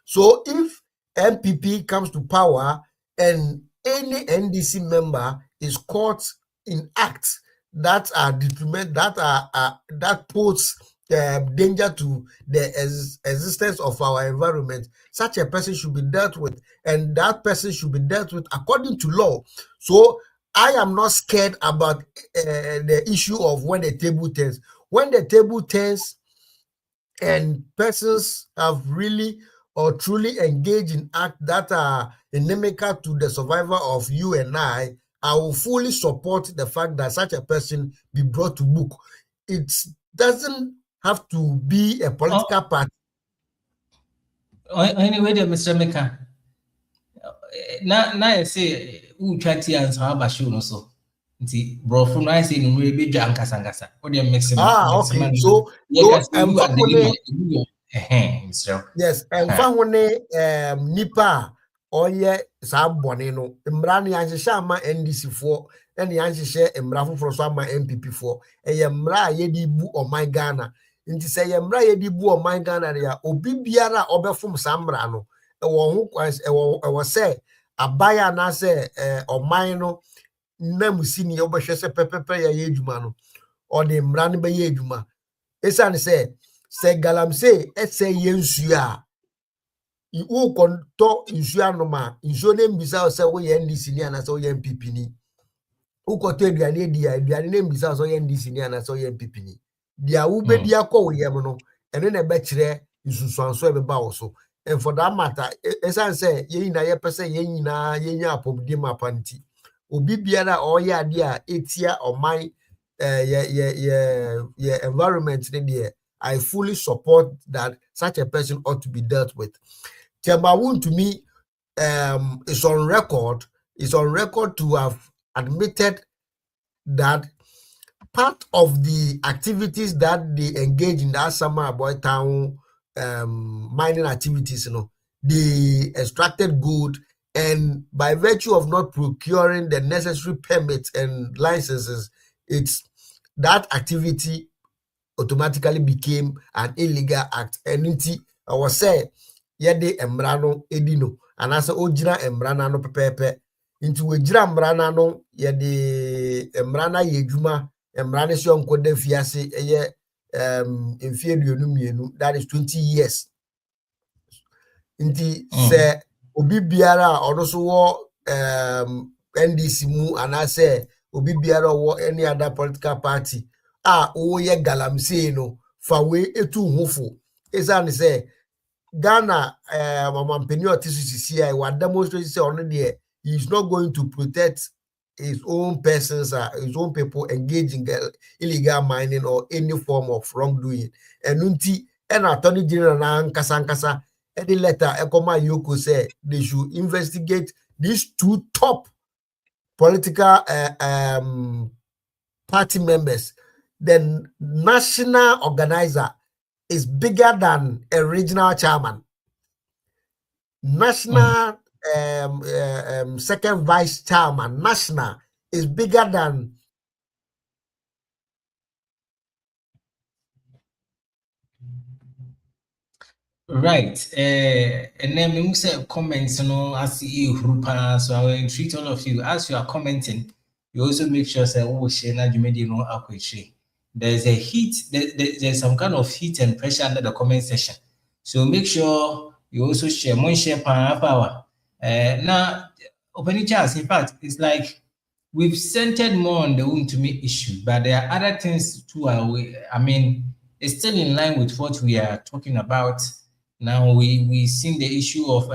So if NPP comes to power and any NDC member is caught in acts that are that pose danger to the existence of our environment, such a person should be dealt with, and that person should be dealt with according to law. So I am not scared about the issue of when the table turns. When the table turns and persons have really or truly engaged in acts that are inimical to the survival of you and I will fully support the fact that such a person be brought to book. It doesn't have to be a political party. Anyway, Mr. Meka, now I say, who try to answer about show so. Bro, from I say, no, maybe Jankasangasa. What do you make? Okay. So, yes, and Fahone Nipa or ye saa bɔne no mmara no yɛanhyehyɛ ama NDC foɔ ɛne yɛanhyehyɛ mmara foforɔ so ama NPP foɔ ɛyɛ mmara a yɛde bu ɔman Ghana nti sɛ yɛ mmara yɛde bu ɔman Ghana deɛ obi biara a ɔbɛfom saa mmara no ɛwɔ sɛ aban anaasɛ ɔman no nam si ni ɔbɛhwɛ sɛ pɛpɛpɛ yɛyɛ adwuma no ɔde mmara no bɛyɛ adwuma ɛsiane sɛ galamsey ɛsɛ yɛ nsuo a wokɔntɔ nsuo anom a nsuo no mbisa sɛ woyɛ NDC ni anaasɛ woyɛ NPP ni wokɔtɔ aduane di a aduane no mbisa sɛ woyɛ NDC ni anaasɛ woyɛ NPP ni deɛ wobɛdi akɔ wo yam no ɛno na ɛbɛkyerɛ nsusuanso ɛbɛba wo so and for that matter ɛsiane sɛ yɛn nyinaa yɛpɛ sɛ yɛn nyinaa yɛnya apɔmuden apa nti obi biara a ɔyɛ adeɛ a ɛtia ɔman yɛ environment ne deɛ I fully support that such a person ought to be dealt with. Tiambawun to me is on record to have admitted that part of the activities that they engage in that summer about town mining activities, they extracted gold, and by virtue of not procuring the necessary permits and licenses, it's that activity automatically became an illegal act. And I was say yede emrano edino anasa ojira emrana no pepepe into ojira emrana no yede emrana yedwuma emrana so nkoda fiase eye mfie duonu mienu, that is 20 years. Inti se obi biara ono so wo NDC mu anase obi biara wo any other political party oye galamsey no fa we etu hofo esa ne say Ghana mamampeni otisisi I wa demonstrate say ono de he is not going to protect his own persons his own people engaging in illegal mining or any form of wrongdoing enunti and attorney general na nkasa any letter ekoma yoko say they should investigate these two top political party members. The national organizer is bigger than a regional chairman. National second vice chairman, national, is bigger than right. And then we say comments, as you group, so I will entreat all of you as you are commenting. You also make sure say share na jumedi no akwechi. There's a heat, there's some kind of heat and pressure under the comment section. So make sure you also share power. Now, opening chance, in fact, it's like we've centered more on the Wontumi issue, but there are other things too. It's still in line with what we are talking about. Now, we've seen the issue of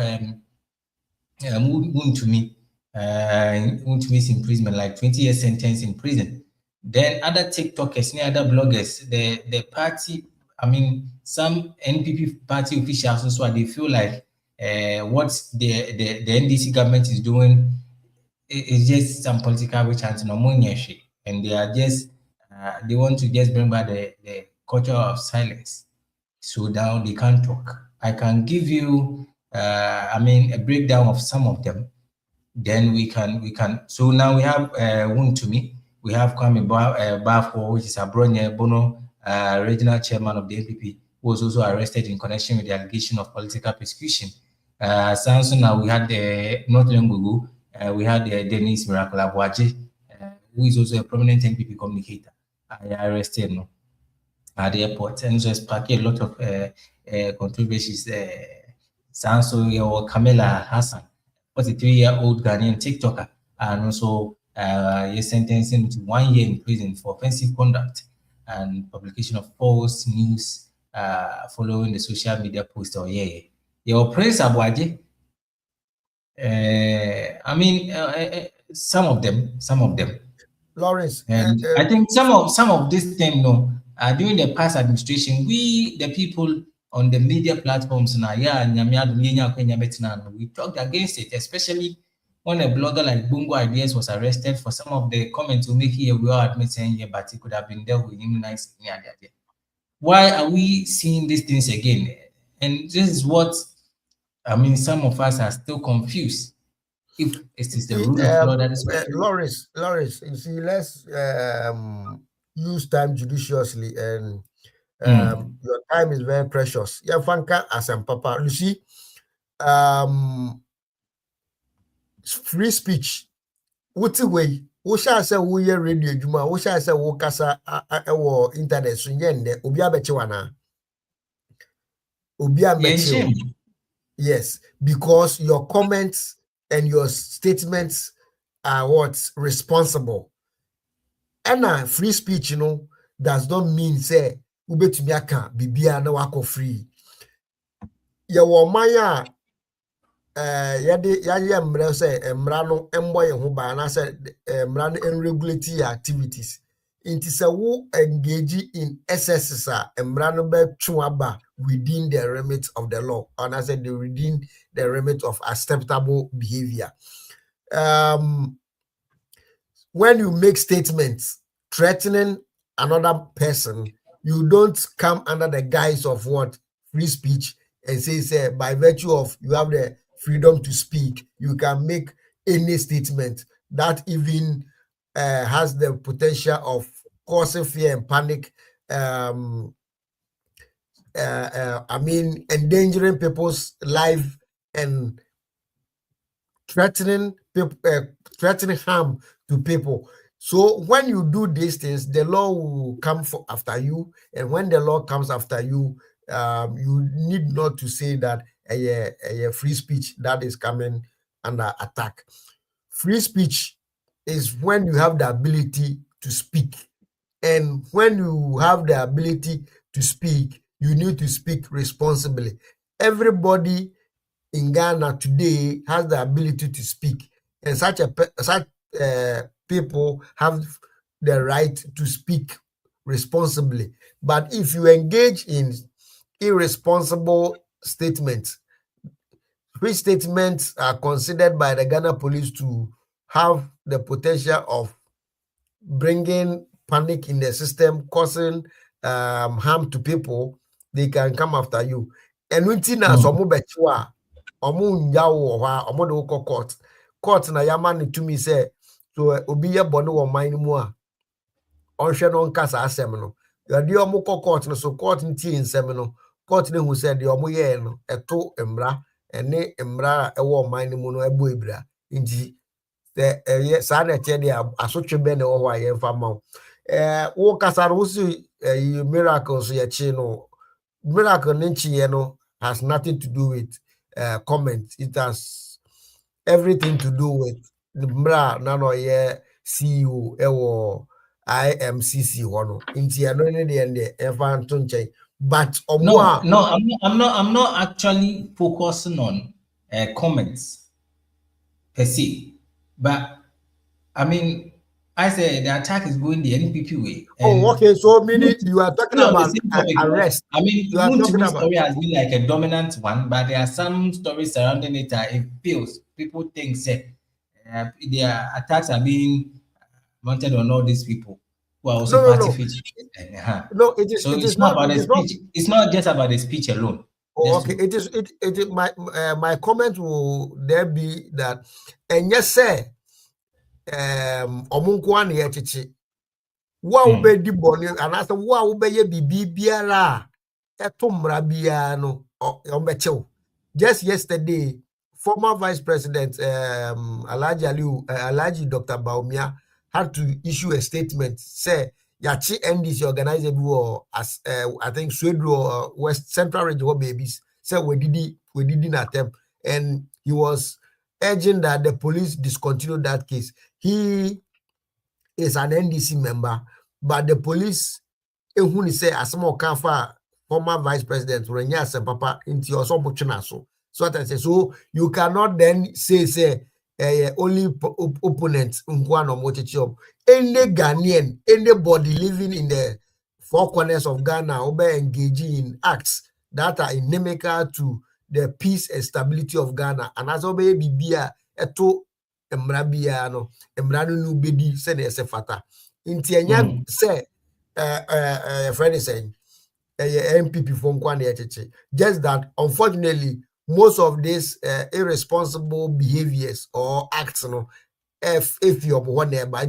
Wontumi. Wontumi's imprisonment, like 20 years sentence in prison. Then other TikTokers, other bloggers, the party, some NPP party officials also, they feel like what the NDC government is doing is just some political witch hunting or money, and they are just they want to just bring back the culture of silence, so now they can't talk. I can give you a breakdown of some of them. Then we can. So now we have Wontumi. We have Kwame Bafo, which is a Abronye Bono, regional chairman of the NPP, who was also arrested in connection with the allegation of political persecution. Samson, now we had the Northern Gugu, we had Dennis Miracle Abuaji, who is also a prominent NPP communicator. I arrested at the airport, and so sparked a lot of controversies. Samson or Kamela Hassan, 43-year-old Ghanaian TikToker, and also sentenced him to 1 year in prison for offensive conduct and publication of false news following the social media post. Your Prince Abuaji, some of them. Lawrence, and I think some of this thing, during the past administration, we the people on the media platforms now, we talked against it, especially when a blogger like Bungo Ideas was arrested for some of the comments we make here. We all admit saying, but it could have been dealt with immunized. Why are we seeing these things again? And this is what some of us are still confused. if it is the rule of law that is working. Lawrence, you see, let's use time judiciously, and your time is very precious. Yeah, Fanka as Papa. You see, free speech. What's the way? Wo sha say wo ye radio adwuma, wo sha say wo kasa ewo internet so nyende obi abeche wana. Obi abeche. Yes, because your comments and your statements are what responsible. And free speech, does not mean say ubetumi aka bibia na wako free. Ya wo maya yade mra say mra no embo ye ho ba na say mra no regulate your activities. Inti say wo engage in excesses mra no be twa within the remit of the law, and I said within the remit of acceptable behavior. When you make statements threatening another person, you don't come under the guise of what free speech and say by virtue of you have the freedom to speak, you can make any statement that even has the potential of causing fear and panic. Endangering people's life and threatening people, threatening harm to people. So when you do these things, the law will come after you, and when the law comes after you, you need not to say that a free speech that is coming under attack. Free speech is when you have the ability to speak, and when you have the ability to speak, you need to speak responsibly. Everybody in Ghana today has the ability to speak, and such people have the right to speak responsibly. But if you engage in irresponsible statements, which statements are considered by the Ghana police to have the potential of bringing panic in the system, causing harm to people, they can come after you. And we see now some betwa omu nyawo ha omo de court na yama to me say so obi ye bone wo man mu a onhwe no nkasa asem no yade omo court no so court ntie nsem no court ne hu say de omo ye no eto emra ene emra ewo man mu no ebo ebra nti the sa na tie de asotwe be ne wo ho aye mfa ma wo kasa ro si miracles ye chi no miracle nchi no has nothing to do with comment. It has everything to do with the bra nano ye CEO ewo IMCC hono inti ano ne de ende efa ntonche but I'm not actually focusing on comments per se, but I mean I say the attack is going the NPP way. Okay, so meaning you are talking about arrest. I mean, the story has been like a dominant one, but there are some stories surrounding it that it feels people think their attacks are being mounted on all these people who are also party. No, it is. So it is not about the speech. It's not just about the speech alone. Oh, okay. It is. My comment will there be that, and yes, sir. Omunkwa na ye chichi wa ube di boni anasa wa ube ye bibi biara eto mra bia no ombechew. Just yesterday former vice president Alhaji Dr. Baumia had to issue a statement say yachi NDC organized as I think Swedro West Central Region babies say we did not attempt, and he was urging that the police discontinue that case. He is an NDC member, but the police, ehuni say asamo kanfa former vice president Renya Sempapa into your so. So that I say, so you cannot then say only opponents unguano mochichom. Any Ghanaian, anybody living in the four corners of Ghana will be engaging in acts that are inimical to the peace and stability of Ghana. And as obey bibia eto emrabia no emrano no bedi se na fata. Inti enya say friend is saying NPP from Kwane Echeche. Just that unfortunately most of these irresponsible behaviors or acts, if you're one there, but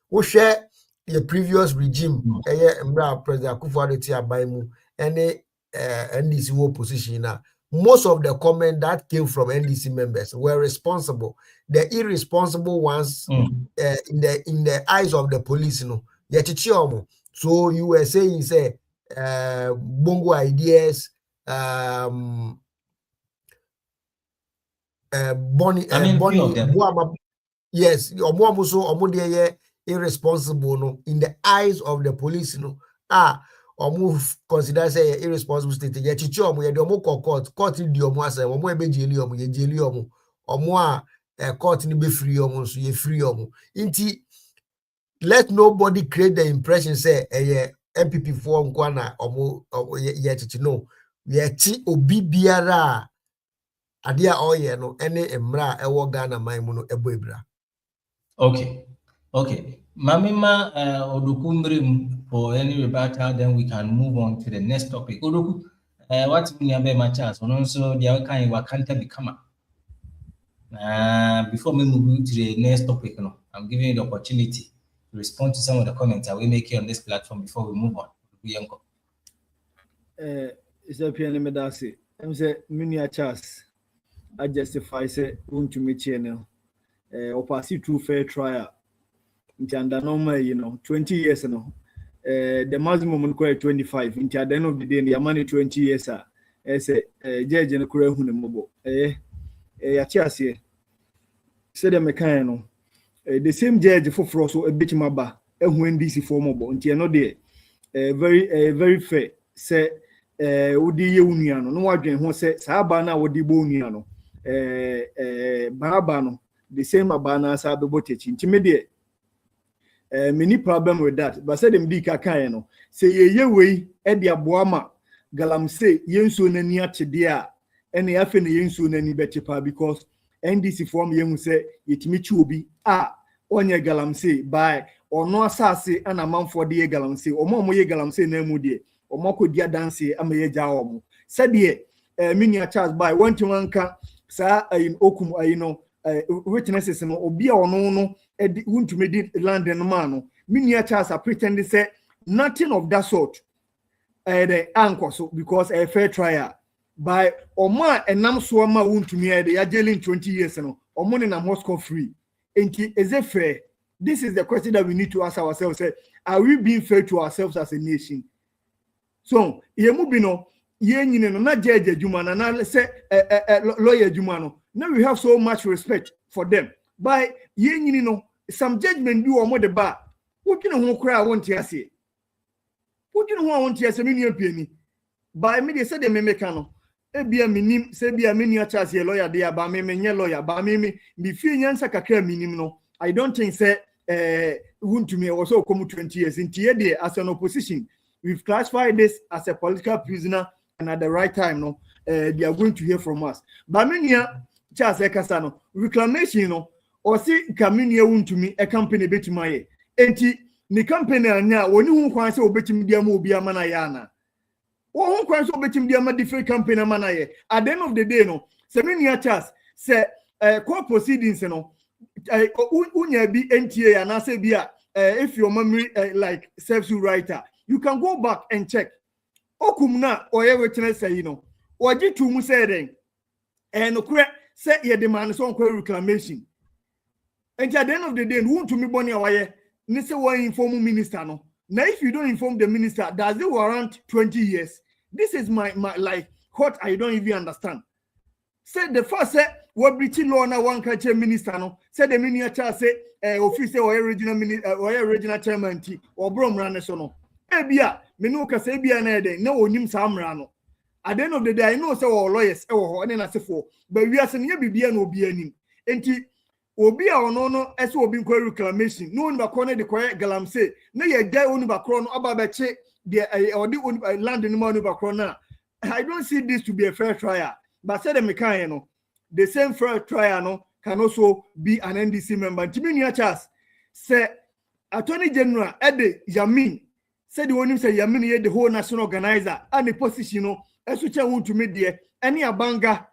we share the previous regime, President Akufo-Addo by mu, any NDC opposition now. Most of the comments that came from NDC members were responsible. The irresponsible ones, in the eyes of the police, so you were saying, say, bongo ideas, yes, irresponsible no in the eyes of the police consider say irresponsible state ye chichi omo ye de omo court di omo ase omo ebe jeli omo court ni be free omo so ye free omo inti let nobody create the impression say NPP for nkwa na omo ye chichi no ye chi obi biara ade a oye no ene emra ewo Ghana man mu no ebo ebra. Okay. Mamima Odukumrim for any rebuttal, then we can move on to the next topic. Oduku, what's my chance? And also the other kind of can't become. Before we move to the next topic, I'm giving you the opportunity to respond to some of the comments I will make here on this platform before we move on. It's a piano medasi. I'm saying many chance. I justify say want to meet channel. Or pass it through fair trial. Under normal, 20 years, the maximum required 25. Into the end of the day, the money 20 years, as a judge and a career mobile. Yachasi said a mechano. The same judge for Frost a bit maba, and when DC for mobile, until no day. Very fair. Say, Udi Uniano, no one who said Sabana would be Boniano. Barabano, the same Abana as the Botich, intimidate. Many problem with that, but said them dika kayano. Say ye way, Edia Boama, Galam say, Yensu Nania Chedia, and the Afin Yensu Nani Bechipa because NDC form Yen say, it michubi, Onya Galam say, by or no assassi and a man for the Galam say, or more Galam say, Nemudi, or Moko dia dance, Amaye Jaomo. Said ye, Minia Charles by 1 to 1 ka, sa in Okum, witnesses and Obia or no. Want to make land and man, many Charles are pretending say nothing of that sort. The anchor so because a fair trial by Oma and Nam Swama wound to me they are jailing 20 years or money in a Moscow free. And is it fair? This is the question that we need to ask ourselves. Say, are we being fair to ourselves as a nation? So, Yemubino, Yen not judge Jumana, and say lawyer Jumano. Now we have so much respect for them. By some judgment do or more the bar. What you know who cry want to say? What you know who I want to say? Many penny. By me, they said the memecano. Ebia minim, say be a miniature as a lawyer, they are by me, lawyer, by me, be few yansa kakra minimum. I don't think say wound to me also come 20 years in TD as an opposition. We've classified this as a political prisoner, and at the right time, they are going to hear from us. Baminia Charles Ekasano, reclamation, or see Caminia wound to me a company bit my enti the company now when you want to bet him dear mobia manayana. Or who can so bet him dear different company manaye. At the end of the day, no, Seminia Charles say court proceedings, unya be NTA and I say bia if your memory like serves you writer, you can go back and check. Okumna or everything say or did to Musering and say ye demand some reclamation. And at the end of the day, won't to me bonny away, Nissa one inform minister. No. Now, if you don't inform the minister, does it warrant 20 years? This is my like what I don't even understand. Said the first set what British law now one country minister no said the minister say officer or original chairman or brom runner no. Ebia, Menuka say bia na de no onim samrano. At the end of the day, I know say lawyers and then I say for, but we are saying ye bibia no be anim. Enti obi a no eso obi nkwa reclamation no oni ba corner the correct galam say na ye guy oni ba kro no aba ba che the or the land no ma oni ba kro na. I don't see this to be a fair trial, but say the mekan the same fair trial no can also be an NDC member. Timini Charles say Attorney General Ede Yamin said the one say Yamin the whole national organizer and the position no eso che want to meet there any abanga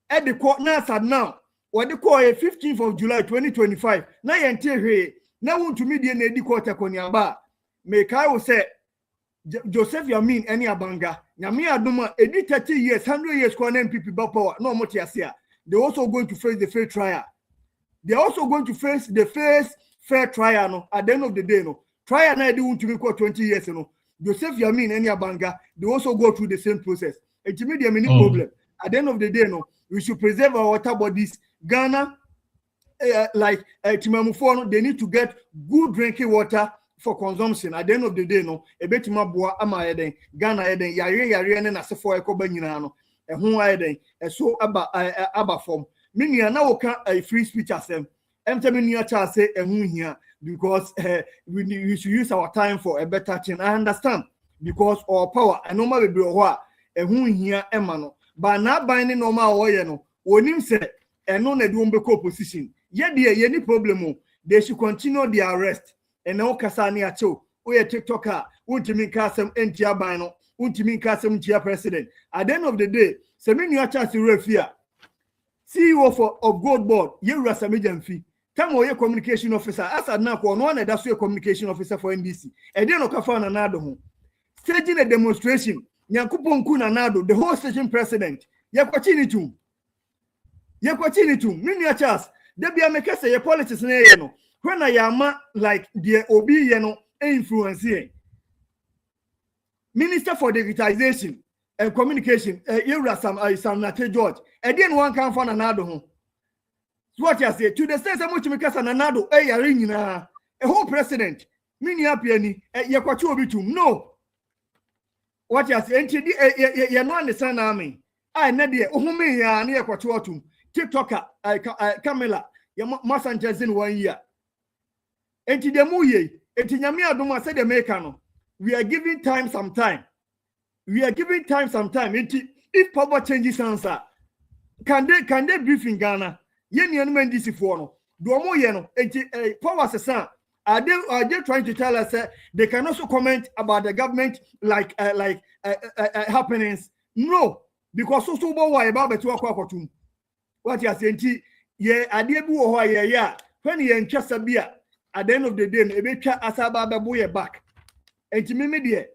at the court now. What the call 15th of July 2025. Now you now want to meet the Nedi quarter konyaba. Make I will say Joseph Yamin any abanga. Yami aduma 30 years, 100 years kwa NPP power. No more tiasia. They're also going to face the fair trial. They're also going to face the first fair trial. No, at the end of the day, no trial. Now they want to make 20 years. No, Joseph Yamin any abanga. They also go through the same process. It's a mini problem. At the end of the day, no, we should preserve our water bodies. Ghana, like Timamufono, they need to get good drinking water for consumption. At the end of the day, no, a bit Mabua Ama Eden, Ghana Eden, Yari and Asafo Ekobanino, a home Eden, a so Abba form. Many are now a free speech as them. Emtaminia Charles say a moon here because we should use our time for a better thing. I understand because our power and normal be a moon here, Emano, but not binding normal way, no, when him said. And no Nedumbe position. Yet, any problem, they should continue the arrest. And now Kasani Acho, we a TikToker, Untimin Kasem, Ntia Bino, Untimin Kasem, Tia President. At the end of the day, Semin Yacha to refia. CEO of Gold Board, you Rasamijan fee. Come away communication officer, as a now one and that's your communication officer for NDC. And then Okafan Anado. Staging a demonstration, Yankupon Kuna Nado, the whole station president, Yakwachinitum. You continue to many chance. There be a make say your politics no. When I am like the Obi influence here. Minister for Digitization and Communication, Sam Nate George. And then one come from another home. What you say to the sense of much make us another a whole president. Mini happy you kwachu no. What you say you no understand army. I na de ohumi ya na yakwachu otum. TikToker, Camilla, Massanches in 1 year. And to the Muye, and to Yamia Doma said the Mekano. We are giving time some time. We are giving time some time. If power changes answer, can they brief in Ghana? Yen NDC for no. Duomo Yeno, and power son. Are they trying to tell us they can also comment about the government like happenings? No, because so why about the what you are saying, yeah, I did yeah. When you in Chesapeake, at the end of the day, a bit Asaba boy back. And to me, dear,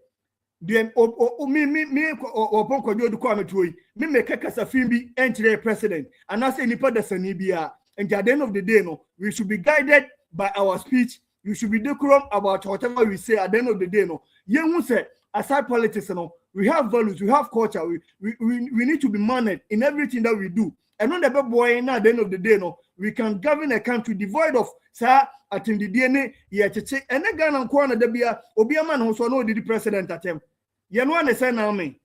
then me or Ponko do come to me make a Casafimbi enter president, and I say Nipa the Sanibia. And at the end of the day, no, we should be guided by our speech. You should be decorum about whatever we say at the end of the day, no. You say, aside politics, no, we have values, we have culture, we need to be mannered in everything that we do. And on the boy, now at the end of the day, no, we can govern a country devoid of sir at in the DNA yet and then Ghana corner the beer Obia man who so no the president at him. You know what I say now me.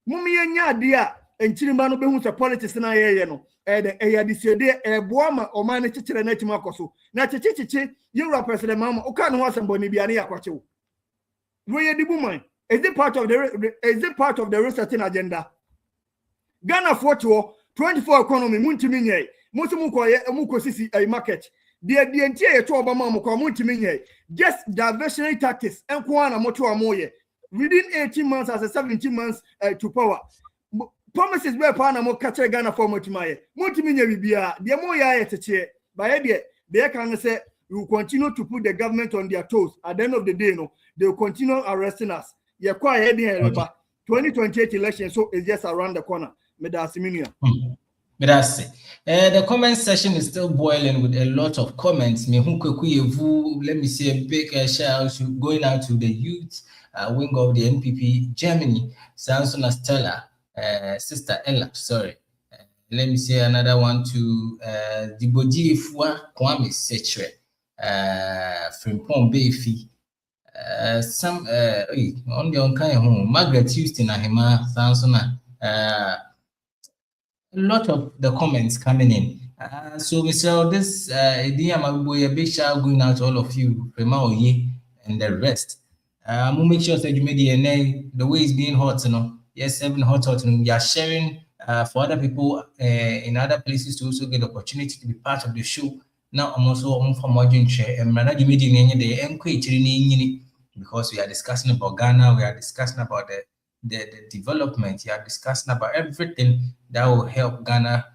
Mummy and ya dear and Chilimano be who's a politics na ye no. And a this day a boama or man teacher and netimakoso. Na chichi, you are president mamma, o can't want somebody be an aquacho. Where the woman is it part of the resetting agenda? Ghana for 24 economy muntiminye muko sisi a market the entire to obama mo ko muntiminye just diversionary tactics enko na moto amoye within 18 months as a 17 months to power promises be pa na mo catch Ghana for muntimaye bibia the mo ya teche by they can say we will continue to put the government on their toes. At the end of the day, no, they will continue arresting us. You're quite heading here, 2028 election, so it's just around the corner. The comment section is still boiling with a lot of comments. Let me say a big shout out going out to the youth wing of the NPP Germany, Sansona Stella, Sister Ella, sorry. Let me say another one to Diboji Fua Kwame Setre, Frimpon Befi, some on the kind of home, Margaret Houston, Ahima, Sansona. A lot of the comments coming in. So, Mr. This a big shout going out to all of you, Rema Oye, and the rest. We'll make sure that you made the way it's being hot, you know. Yes, 7 hot, and you are sharing for other people in other places to also get the opportunity to be part of the show. Now, I'm also from watching share and because we are discussing about Ghana, we are discussing about the the development. You are discussing about everything that will help Ghana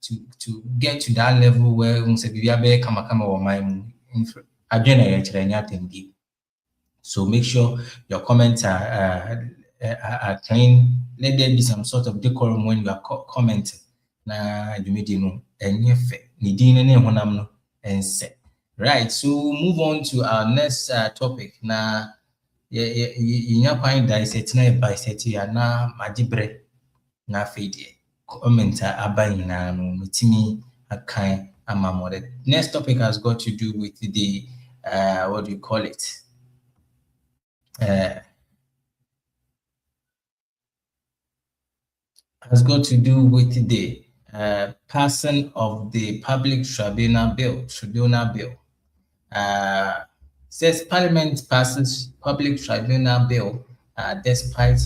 to get to that level where so make sure your comments are clean. Let there be some sort of decorum when you are commenting. Na right, so move on to our next topic. Na dissect na bisect ya na majibre na fede comment abayina no mitimi akan amamo. The next topic has got to do with the what do you call it? Has got to do with the passing of the public tribunal bill. Says Parliament passes public tribunal bill despite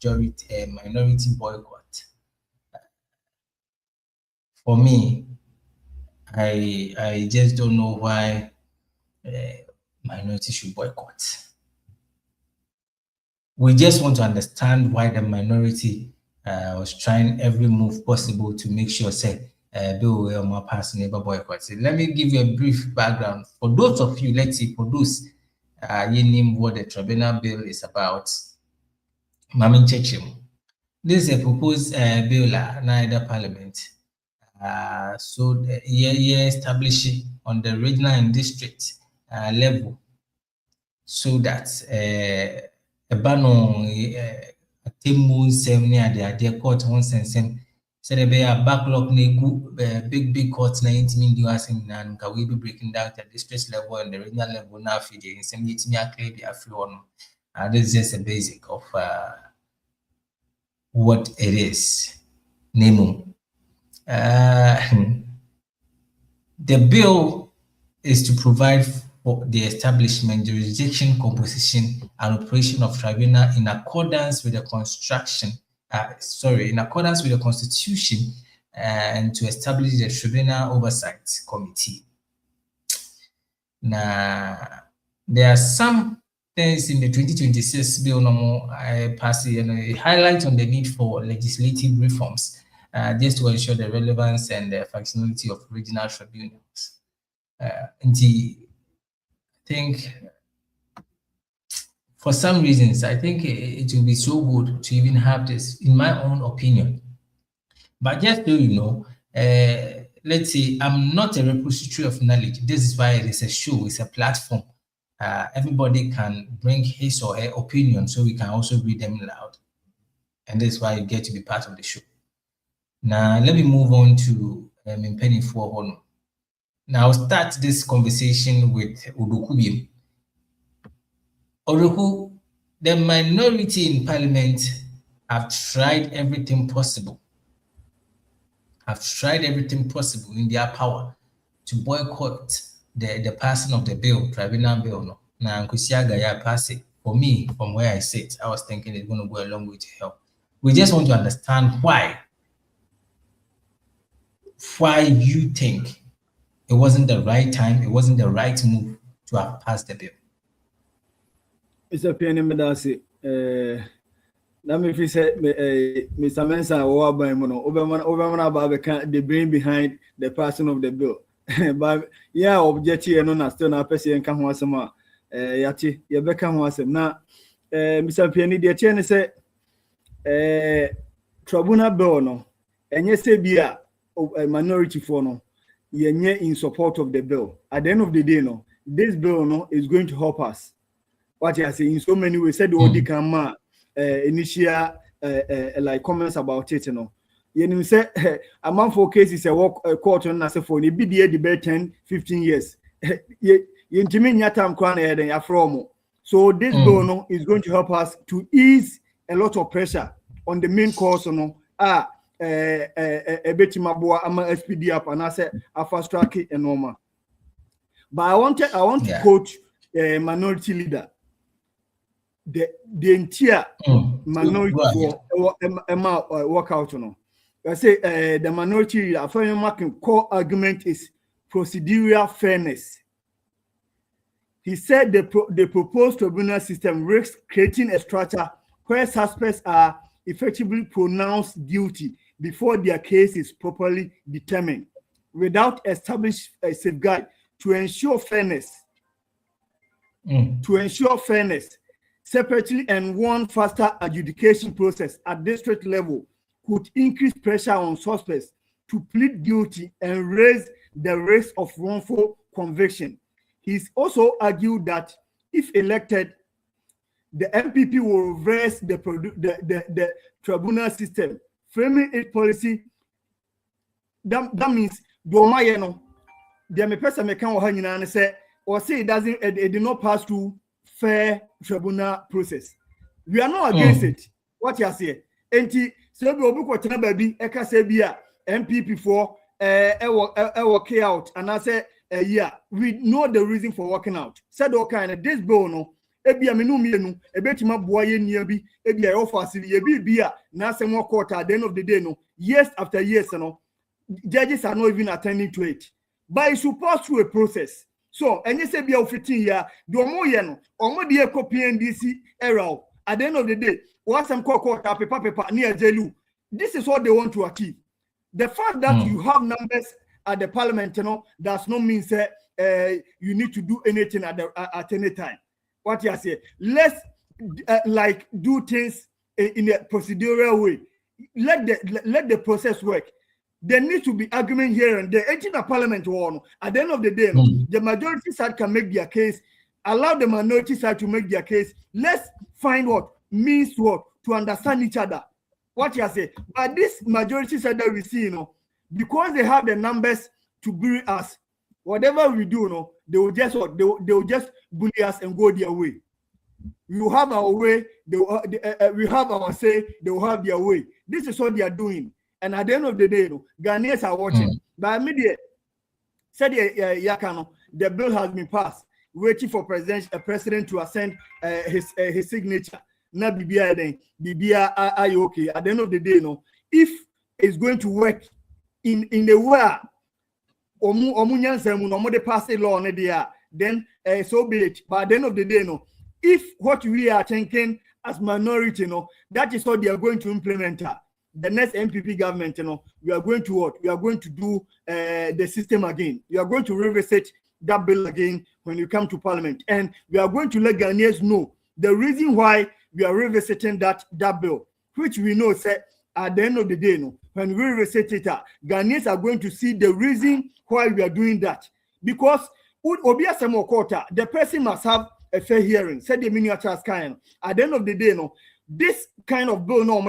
minority boycott. For me, I just don't know why minority should boycott. We just want to understand why the minority was trying every move possible to make sure say bill will more pass neighbor boycott. So let me give you a brief background for those of you. Let's see, for those you name what the tribunal bill is about. Mamin Chechim. This is a proposed bill in the Parliament. So establishing on the regional and district level, so that a ban on a team near their court one sense. So there be a backlog big courts na intimi do asking and can we be breaking down at the district level and the regional level now for the same me clear the flow. This is just a basic of what it is. Nemo. The bill is to provide for the establishment, jurisdiction, composition, and operation of tribunal in accordance with the in accordance with the Constitution, and to establish the Tribunal Oversight Committee. Now, there are some things in the 2026 bill passing, it highlights on the need for legislative reforms just to ensure the relevance and the functionality of regional tribunals. And I think for some reasons, I think it will be so good to even have this, in my own opinion. But just so you know, let's say I'm not a repository of knowledge. This is why it is a show, it's a platform. Everybody can bring his or her opinion, so we can also read them loud. And that's why you get to be part of the show. Now, let me move on to Penny for Honor. Now, I'll start this conversation with Odokubim. Odoku, the minority in parliament have tried everything possible. In their power to boycott the passing of the bill, tribunal bill. No. Now, Nkusiaga pass it. For me, from where I sit, I was thinking it's going to go a long way to help. We just want to understand why you think it wasn't the right time, it wasn't the right move to have passed the bill. It's a penny medasi. Let me say, Mr. Mensa, the brain behind the passing of the bill. But yeah, objective and on still not person can was some yati, Yabeka was now. Mr. Penny, the chain say, tribunal bill no, and yes, be a minority for no. You're in support of the bill. At the end of the day, no, this bill no is going to help us. What you are saying in so many ways, said the Kama initial like comments about it, you know. You say a month for cases a court on as a phone, it be the debate 10-15 years. You intimate your time crown ahead and from. So this bill no is going to help us to ease a lot of pressure on the main course, you know. A bit mabua ama SPD up and I said a fast track and normal. But I want to quote a minority leader. The entire minority for workout. I say the minority leader, I find marking core argument is procedural fairness. He said the proposed tribunal system risks creating a structure where suspects are effectively pronounced guilty before their case is properly determined, without established a safeguard to ensure fairness. To ensure fairness, separately and one faster adjudication process at district level could increase pressure on suspects to plead guilty and raise the risk of wrongful conviction. He's also argued that if elected, the NPP will reverse the tribunal system, framing its policy. That means the person can say or say it did not pass through fair tribunal process. We are not against it. What you say? Enti so be obi ko tena baby e ka say bia NPP for work out and I say yeah, we know the reason for working out. Said all kind of this bill no ebia menu mienu ebetima boa ye nia bi ebia offer civil ye bia na say more court at the end of the day no, years after years no, judges are not even attending to it. But it's supposed through a process. So, and you say be 15 years, do more yen, or more dear copy NDC error. At the end of the day, once some court paper near Jelu, this is what they want to achieve. The fact that you have numbers at the parliament, you know, does not mean that you need to do anything at any time. What you say? Let's like do things in a procedural way. Let the process work. There needs to be argument here and there. It's in a parliament war. At the end of the day, the majority side can make their case. Allow the minority side to make their case. Let's find what means what to understand each other. What you say? But this majority side that we see, you know, because they have the numbers to bully us, whatever we do, you know, they will just bully us and go their way. We have our way. We have our say. They will have their way. This is what they are doing. And at the end of the day, no, Ghanaians are watching. But immediately, said Yakano, the bill has been passed, waiting for president to ascend his signature. Now, BBI okay. At the end of the day, no, if it's going to work in the way, pass a law on the then so be it. But at the end of the day, no, if what we are thinking as minority, no, that is what they are going to implement. The next NPP government, you know, we are going to what? We are going to do the system again. We are going to revisit that bill again when you come to parliament. And we are going to let Ghanaians know the reason why we are revisiting that bill, which we know, say, at the end of the day, no, when we revisit it, Ghanaians are going to see the reason why we are doing that. Because the person must have a fair hearing. Said the miniature kind. At the end of the day, no, this kind of bill, no,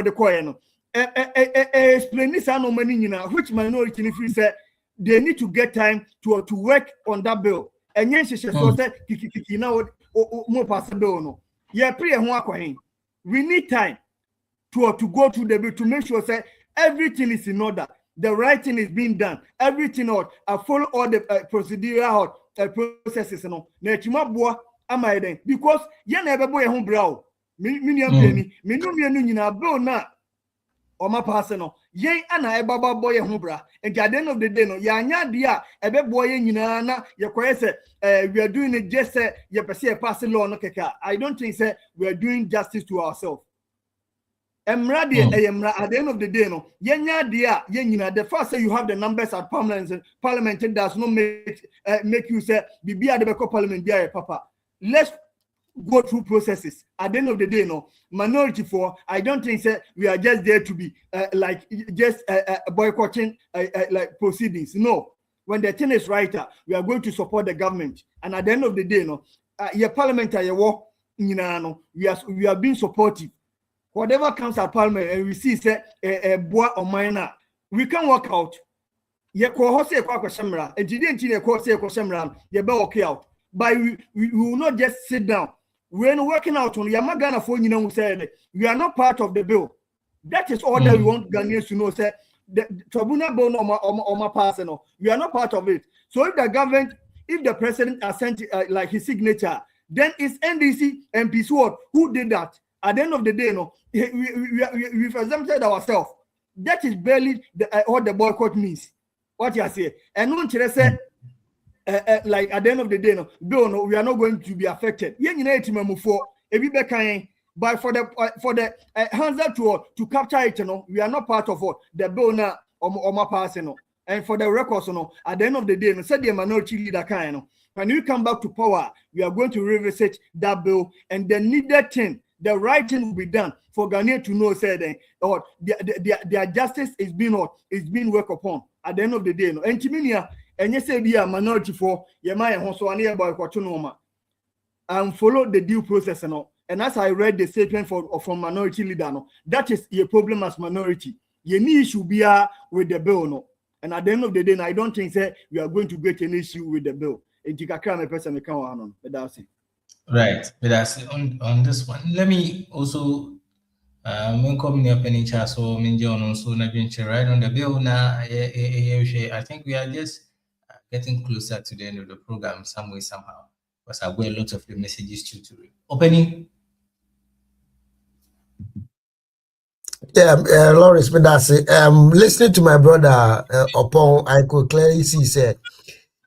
explain this which minority if say they need to get time to work on that bill. And yes, she said now more possible no. Yeah, we need time to go through the bill to make sure that everything is in order, the right thing is being done, everything out. I follow all the procedural processes no. Because you never boy home brow. Bill na Oma personal, yen ana ebaba boy hubra, and at the end of the day, no, yanya dia, ebe boy yinana, we are doing it just a passing law no keka. I don't think we are doing justice to ourselves. Emra dia, at the end of the day, no, yenya dia, yenina, the first say you have the numbers at parliament does not make you say, Bibia de parliament, dia papa. Let's go through processes. At the end of the day, no, minority for, I don't think we are just there to be boycotting like proceedings. No, when the thing is right, we are going to support the government. And at the end of the day, no, your parliamentary work, we are being supportive. Whatever comes at parliament, and we see a boy or minor, we can work out. You okay out, but we will not just sit down. When working out on Yamagana for you said we are not part of the bill. That is all that we want Ghanaians to know. Say the tribunal bill or my personal, we are not part of it. So if the government, if the president has sent like his signature, then it's NDC and NPP who did that. At the end of the day, no, we've exempted ourselves. That is barely what the boycott means. What you say, and no say. Like at the end of the day, no, we are not going to be affected. If you But for the hands up to capture it, we are not part of what the bill now or passing. And for the records, at the end of the day, said the minority leader kind. When we come back to power, we are going to revisit that bill, and the needed thing, the right thing will be done for Ghanaians to know, say, or their justice is being worked upon. At the end of the day, and Timinia, and you say be a minority for Yamaya Honsoania by Quatunoma, and follow the due process, and as I read the statement from minority leader, that is your problem as minority. You need issue be with the bill, and at the end of the day, I don't think that we are going to get an issue with the bill. Right, but that's on this one. Let me also come near Penny Chaso, Minjon, so right on the bill now. I think we are just getting closer to the end of the program, some way, somehow, because I've got a lot of the messages to read. Opening. Yeah, Lawrence, but that's it. Listening to my brother upon, I could clearly see said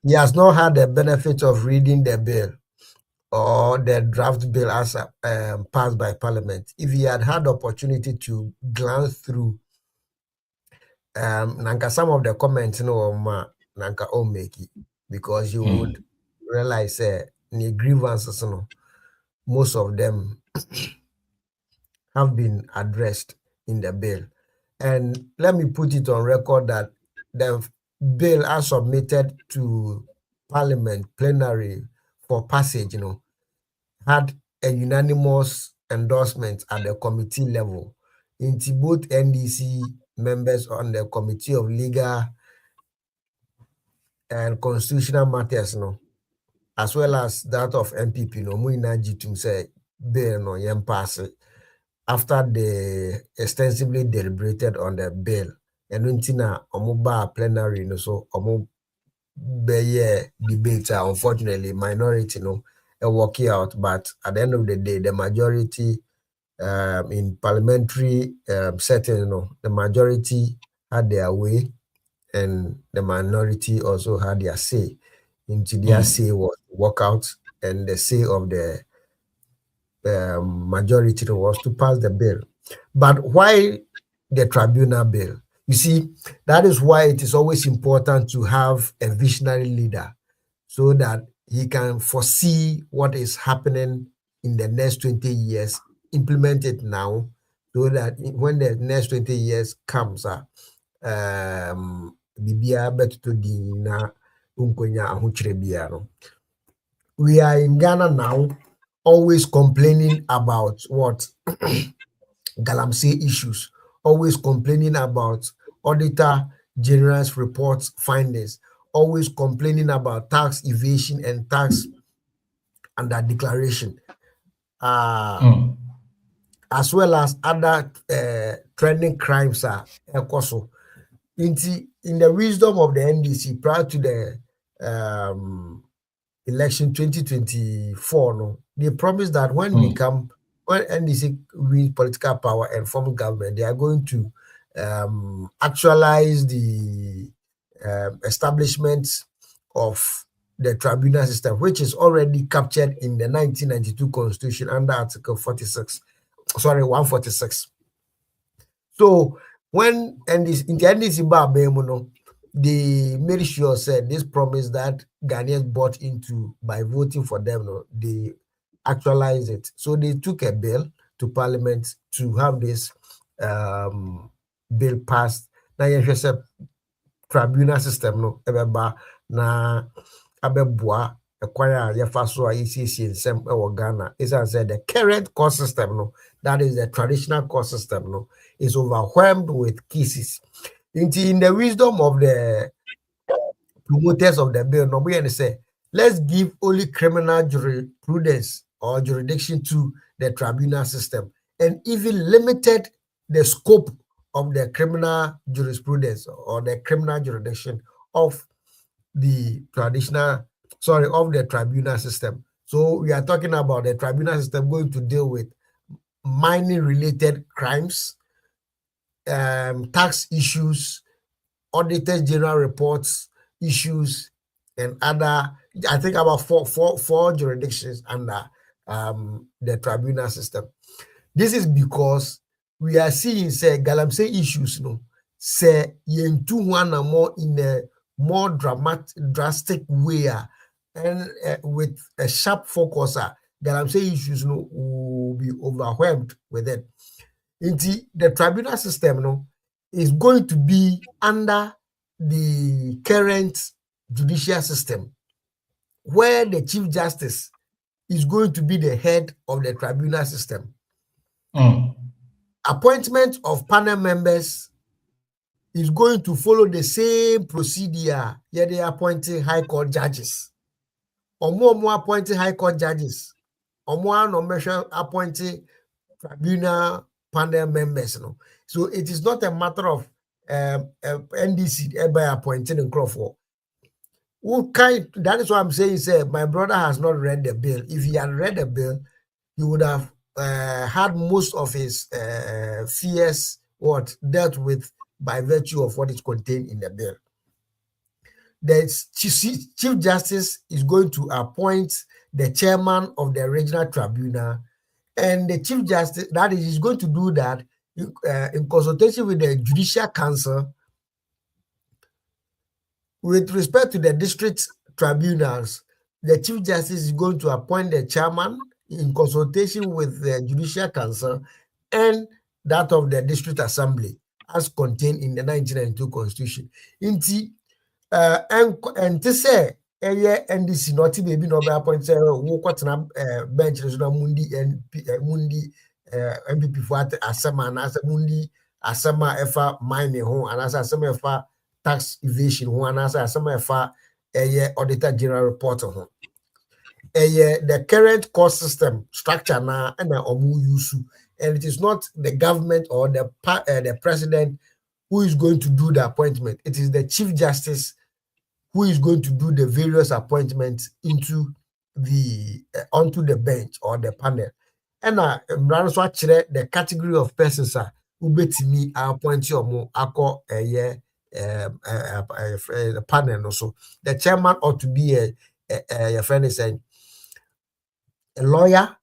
he has not had the benefit of reading the bill or the draft bill as passed by Parliament. If he had the opportunity to glance through, nanka some of the comments, nanka make it, because you would realize the grievances, most of them have been addressed in the bill. And let me put it on record that the bill as submitted to Parliament plenary for passage, had a unanimous endorsement at the committee level. Into both NDC members on the Committee of Legal and Constitutional Matters, as well as that of NPP, Muina Jitum say bill no yem pass it after they extensively deliberated on the bill. And untina omuba plenary, so omu be debate, unfortunately, minority, working out, but at the end of the day, the majority in parliamentary setting, the majority had their way, and the minority also had their say. Into their say was work out, and the say of the majority was to pass the bill. But why the tribunal bill? You see, that is why it is always important to have a visionary leader, so that he can foresee what is happening in the next 20 years, implement it now, so that when the next 20 years comes, we are in Ghana now, always complaining about what Galamsey issues, always complaining about Auditor General's reports findings, always complaining about tax evasion and tax under declaration, as well as other trending crimes are also. In the wisdom of the NDC prior to the election 2024, they promised that when NDC wins political power and form government, they are going to actualize the establishment of the tribunal system, which is already captured in the 1992 Constitution under Article 146. So when NDC they made sure said this promise that Ghanaians bought into by voting for them, they actualize it. So they took a bill to Parliament to have this bill passed. Now you have tribunal system na abebua acquire yafaso ICC in some Ghana. Is I said the current court system, that is the traditional court system, is overwhelmed with cases. In the wisdom of the promoters of the bill, we say let's give only criminal jurisprudence or jurisdiction to the tribunal system, and even limited the scope of the criminal jurisprudence or the criminal jurisdiction of the tribunal system. So we are talking about the tribunal system going to deal with mining related crimes, tax issues, Auditor General reports issues, and other, I think about four jurisdictions under the tribunal system. This is because we are seeing say galamsey issues say yentu one or more in a more drastic way and with a sharp focus galamsey issues will be overwhelmed with it. The tribunal system is going to be under the current judicial system, where the Chief Justice is going to be the head of the tribunal system. Appointment of panel members is going to follow the same procedure where they appointing high court judges. Or more appointing high court judges. Or more nomination appointing tribunal panel members. So it is not a matter of NDC by appointing in Crawford. That is what I'm saying. My brother has not read the bill. If he had read the bill, he would have had most of his fears dealt with by virtue of what is contained in the bill. The Chief Justice is going to appoint the chairman of the regional tribunal, and the Chief Justice is going to do that in consultation with the Judicial Council. With respect to the district tribunals, the Chief Justice is going to appoint the chairman in consultation with the Judicial Council and that of the District Assembly, as contained in the 1992 Constitution. And to say, NDC not maybe no be appoint say bench mundi NPP for asema and as mundi asema efa mining ho and as asema efa tax evasion ho and as asema efa auditor general report ho. The current court system structure na and use, and it is not the government or the president who is going to do the appointment. It is the Chief Justice who is going to do the various appointments onto the bench or the panel. And the category of persons who betimi appoint you more the panel also. The chairman ought to be your friend is saying a lawyer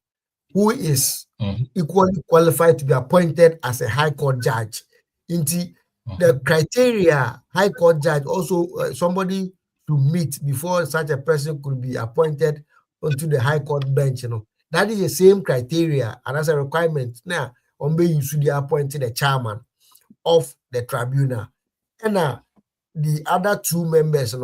who is equally qualified to be appointed as a high court judge. The criteria high court judge also somebody to meet before such a person could be appointed onto the high court bench. That is the same criteria and as a requirement. Now, you should be appointed the chairman of the tribunal. And the other two members,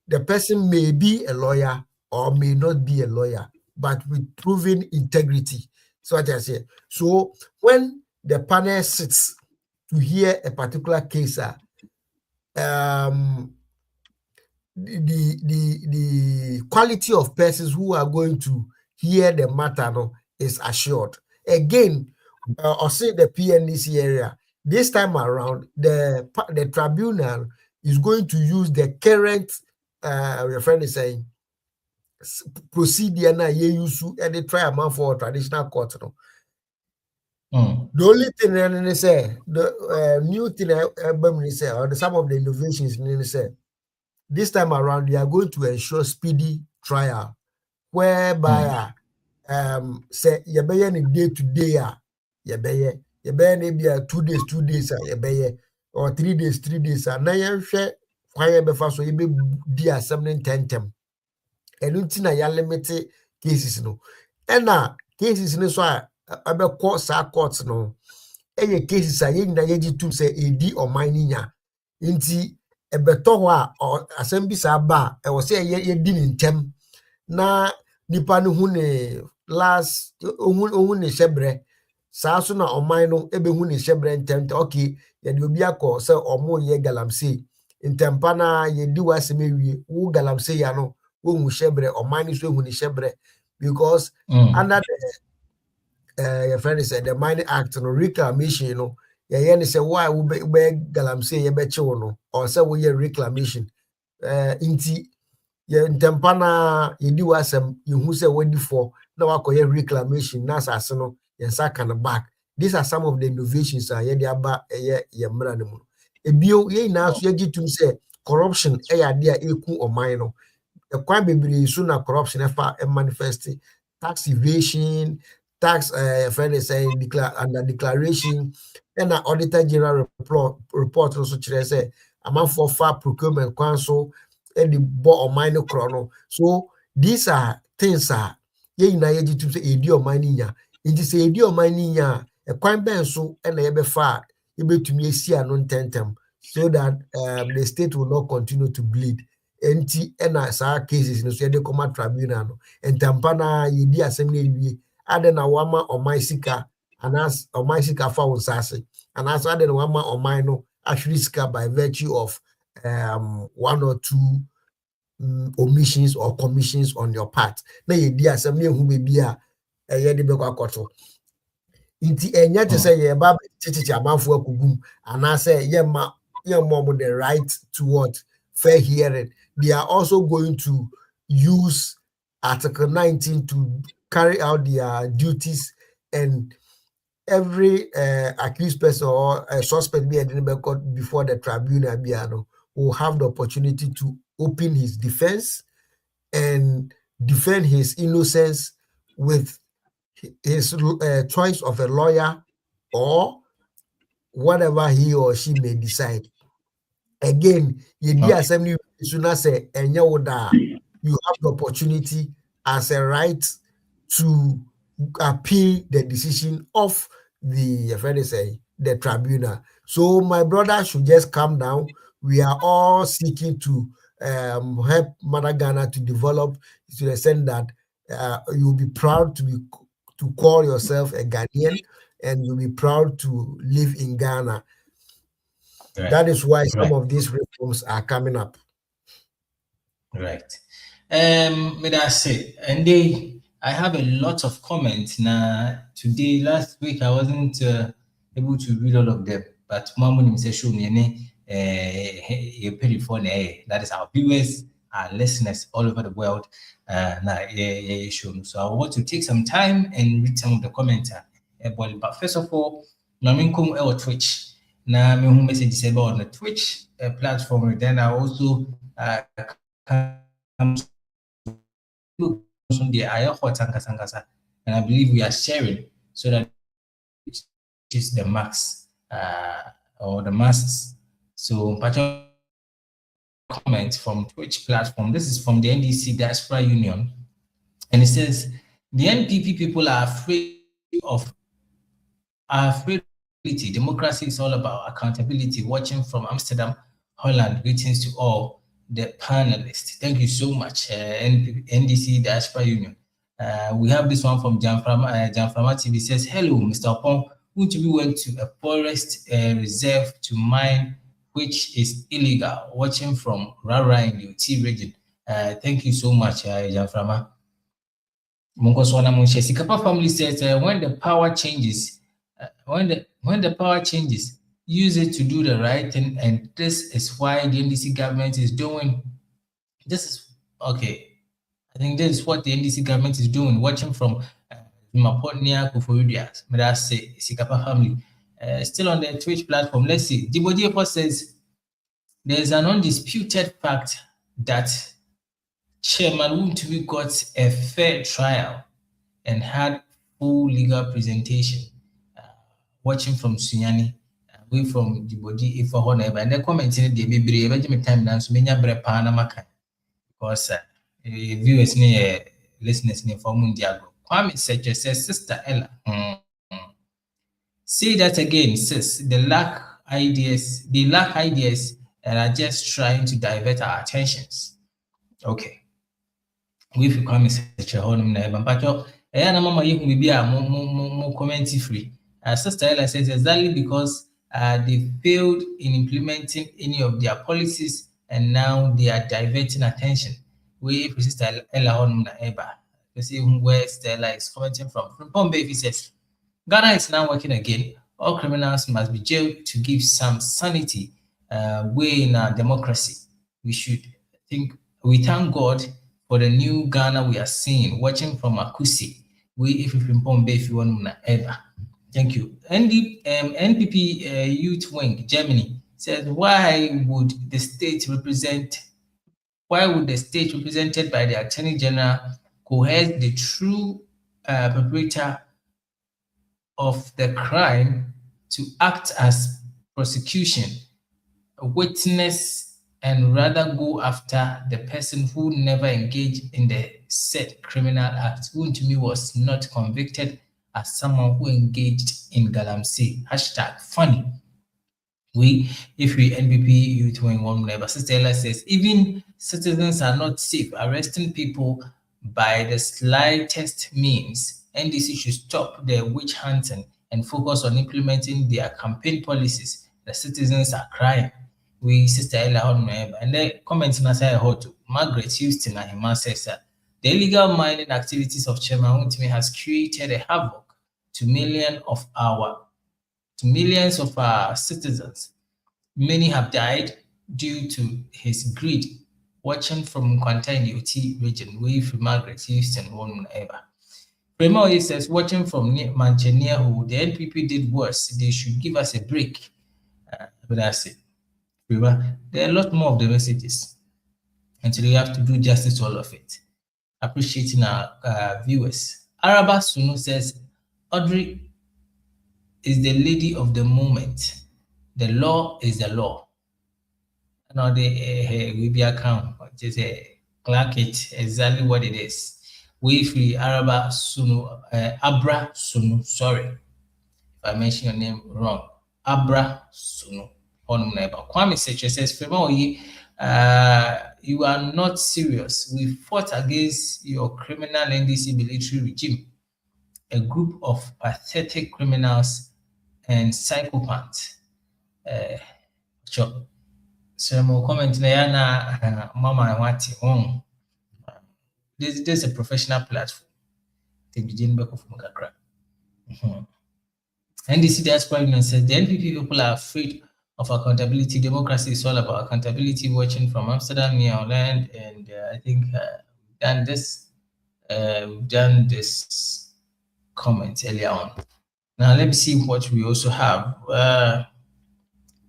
the person may be a lawyer or may not be a lawyer, but with proven integrity. So what I say. So when the panel sits to hear a particular case, the quality of persons who are going to hear the matter is assured. Again, or say the PNDC area, this time around, the tribunal is going to use the current, your friend is saying, procedure na ye use and the trial for traditional court. The only thing they say, the new thing they say, or some of the innovations they say, this time around, they are going to ensure speedy trial, whereby say you be any day to day, you be maybe 2 days, 2 days, or 3 days, 3 days. Now you share why be fast so you be dia 7-10. And until ya limited cases and cases so abe courts no any cases are na yeji to say edi or mining ya nti ebeto ho or assembly sa ba e wo say ye di ntem na nipa no hu ne last ohu ne shebre sa so na oman no ebe hu ne shebre ntem okay ye de obi akọ say omo ye galamsey ntempa na ye di wasem ewie wo galamsey ya no wo shebre oman so hu ne shebre because under your friend said the Mining Act reclamation yeah say why we galamsey ye beche no or say we reclamation inti ye ntempana ye di wasem ye hu say we di for na wakoye reclamation na asase no ye sa kan back. These are some of the innovations ye di aba ye mra ne mu ebio ye na so ye gitum say corruption ya de a eku oman no e kwan bebre so na corruption efa manifest tax evasion, tax friend is saying under declaration and an auditor general report also say amount for far procurement council and the board of minor chrono. So these are things ye na ye jitu say edi o mani nya nti say edi o mani nya e kwan ben so e na ye be fa e betumi esi ano ntentem so that the state will not continue to bleed. Enti na sa cases no so ye de come tribunal no entampa na ye di asem na ewie ade na wama omai sika anas omai sika fa wonsase anas ade na wama omai no ahwiri sika by virtue of one or two omissions or commissions on your part. Na ye di asem na ehu bebi a ye de bekwa akoto. Inti enya te say ye ba titichi amanfo akugum anase ye mom the right to what fair hearing. They are also going to use Article 19 to carry out their duties, and every accused person or suspect before the tribunal will have the opportunity to open his defense and defend his innocence with his choice of a lawyer or whatever he or she may decide. Again, you assembly say you have the opportunity as a right to appeal the decision of the tribunal. So my brother should just calm down. We are all seeking to help Mother Ghana to develop to the extent that you'll be proud to call yourself a Ghanaian, and you'll be proud to live in Ghana. Right. That is why some of these reforms are coming up. Right. May I say, and I have a lot of comments now. Today, last week, I wasn't able to read all of them, but Mamu said, "Show me you pay for that is our viewers, our listeners all over the world." So I want to take some time and read some of the comments. But first of all, Naminkum or Twitch. Now, me who message about on the Twitch platform. Then I also come the and I believe we are sharing so that it's the max or the masses. So, comment from Twitch platform. This is from the NDC Diaspora Union, and it says the NPP people are afraid of. Democracy is all about accountability. Watching from Amsterdam, Holland. Greetings to all the panelists. Thank you so much, NDC Diaspora Union. We have this one from Janframa TV. Says, hello, Mr. Opon. Would you went to a forest reserve to mine, which is illegal? Watching from Rara in the UT region. Thank you so much, Janframa. Sikapa family says, when the power changes, when the power changes, use it to do the right thing, and this is why the NDC government is doing. This is okay. I think this is what the NDC government is doing. Watching from Maponia Kufuridias, may I say, Sikapa family, still on the Twitch platform. Let's see. Dibodiepo says there is an undisputed fact that Chairman Wumtubi got a fair trial and had full legal presentation. Watching from Sunyani, away from the body if for honor, and the comment in the baby, every time now, so many brepanamaka because viewers near listeners near for Mundiago. Kwame says, Sister Ella, say that again, sis. They lack ideas, and are just trying to divert our attentions. Okay. We've come such a home neighbor, but mama, you can be a more comment free. Sister Ella says exactly because they failed in implementing any of their policies and now they are diverting attention. We Sister Ella on Eba. You see where Stella is commenting from. From Bombay, says Ghana is now working again. All criminals must be jailed to give some sanity way in our democracy. We thank God for the new Ghana we are seeing. Watching from Akusi. We from Bombay if you want ever. Thank you. NPP Youth Wing, Germany, says, why would the state represented by the Attorney General coerce the true perpetrator of the crime to act as prosecution, a witness, and rather go after the person who never engaged in the said criminal act, who to me was not convicted as someone who engaged in galamsey. Hashtag funny. If we NPP youth wing one neighbor, Sister Ella says, even citizens are not safe. Arresting people by the slightest means. NDC should stop their witch hunting and focus on implementing their campaign policies. The citizens are crying. Sister Ella on neighbor. And then commenting as I heard to Margaret Houston and Hima says that the illegal mining activities of Chairman Untimi has created a havoc to millions of our citizens. Many have died due to his greed. Watching from Kwanta in the UT region, from Margaret Houston, one ever. Primo says, watching from Manchester, who the NPP did worse, they should give us a break. But that's it. There are a lot more of the messages, and so we have to do justice to all of it. Appreciating our viewers. Araba Sunu says, Audrey is the lady of the moment. The law is the law. Now we be account, just clark it exactly what it is. We free Araba Sunu, Abra Sunu. Sorry if I mention your name wrong. Abra Sunu. On neighbor. Kwame Seche says, you are not serious. We fought against your criminal NDC military regime, a group of pathetic criminals and psychopaths. Sure. So more comment na mama wati on. This is a professional platform. They begin back of Mukakra. NDC Diaspora Union says the NPP people are afraid of accountability. Democracy is all about accountability. Watching from Amsterdam, near Holland, and I think we've done this comment earlier on. Now let me see what we also have.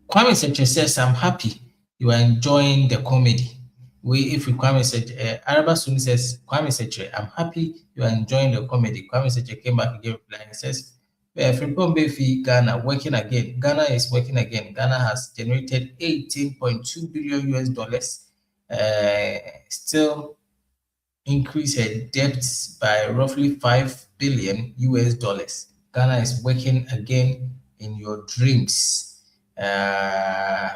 Kwame Seche says, I'm happy you are enjoying the comedy. Kwame Seche, Araba Sunu says, Kwame Seche, I'm happy you are enjoying the comedy. Kwame Seche came back again replying, says, Freeport Befi Ghana working again. Ghana is working again. Ghana has generated $18.2 billion US, still increase her debts by roughly $5 billion US. Ghana is working again in your dreams. The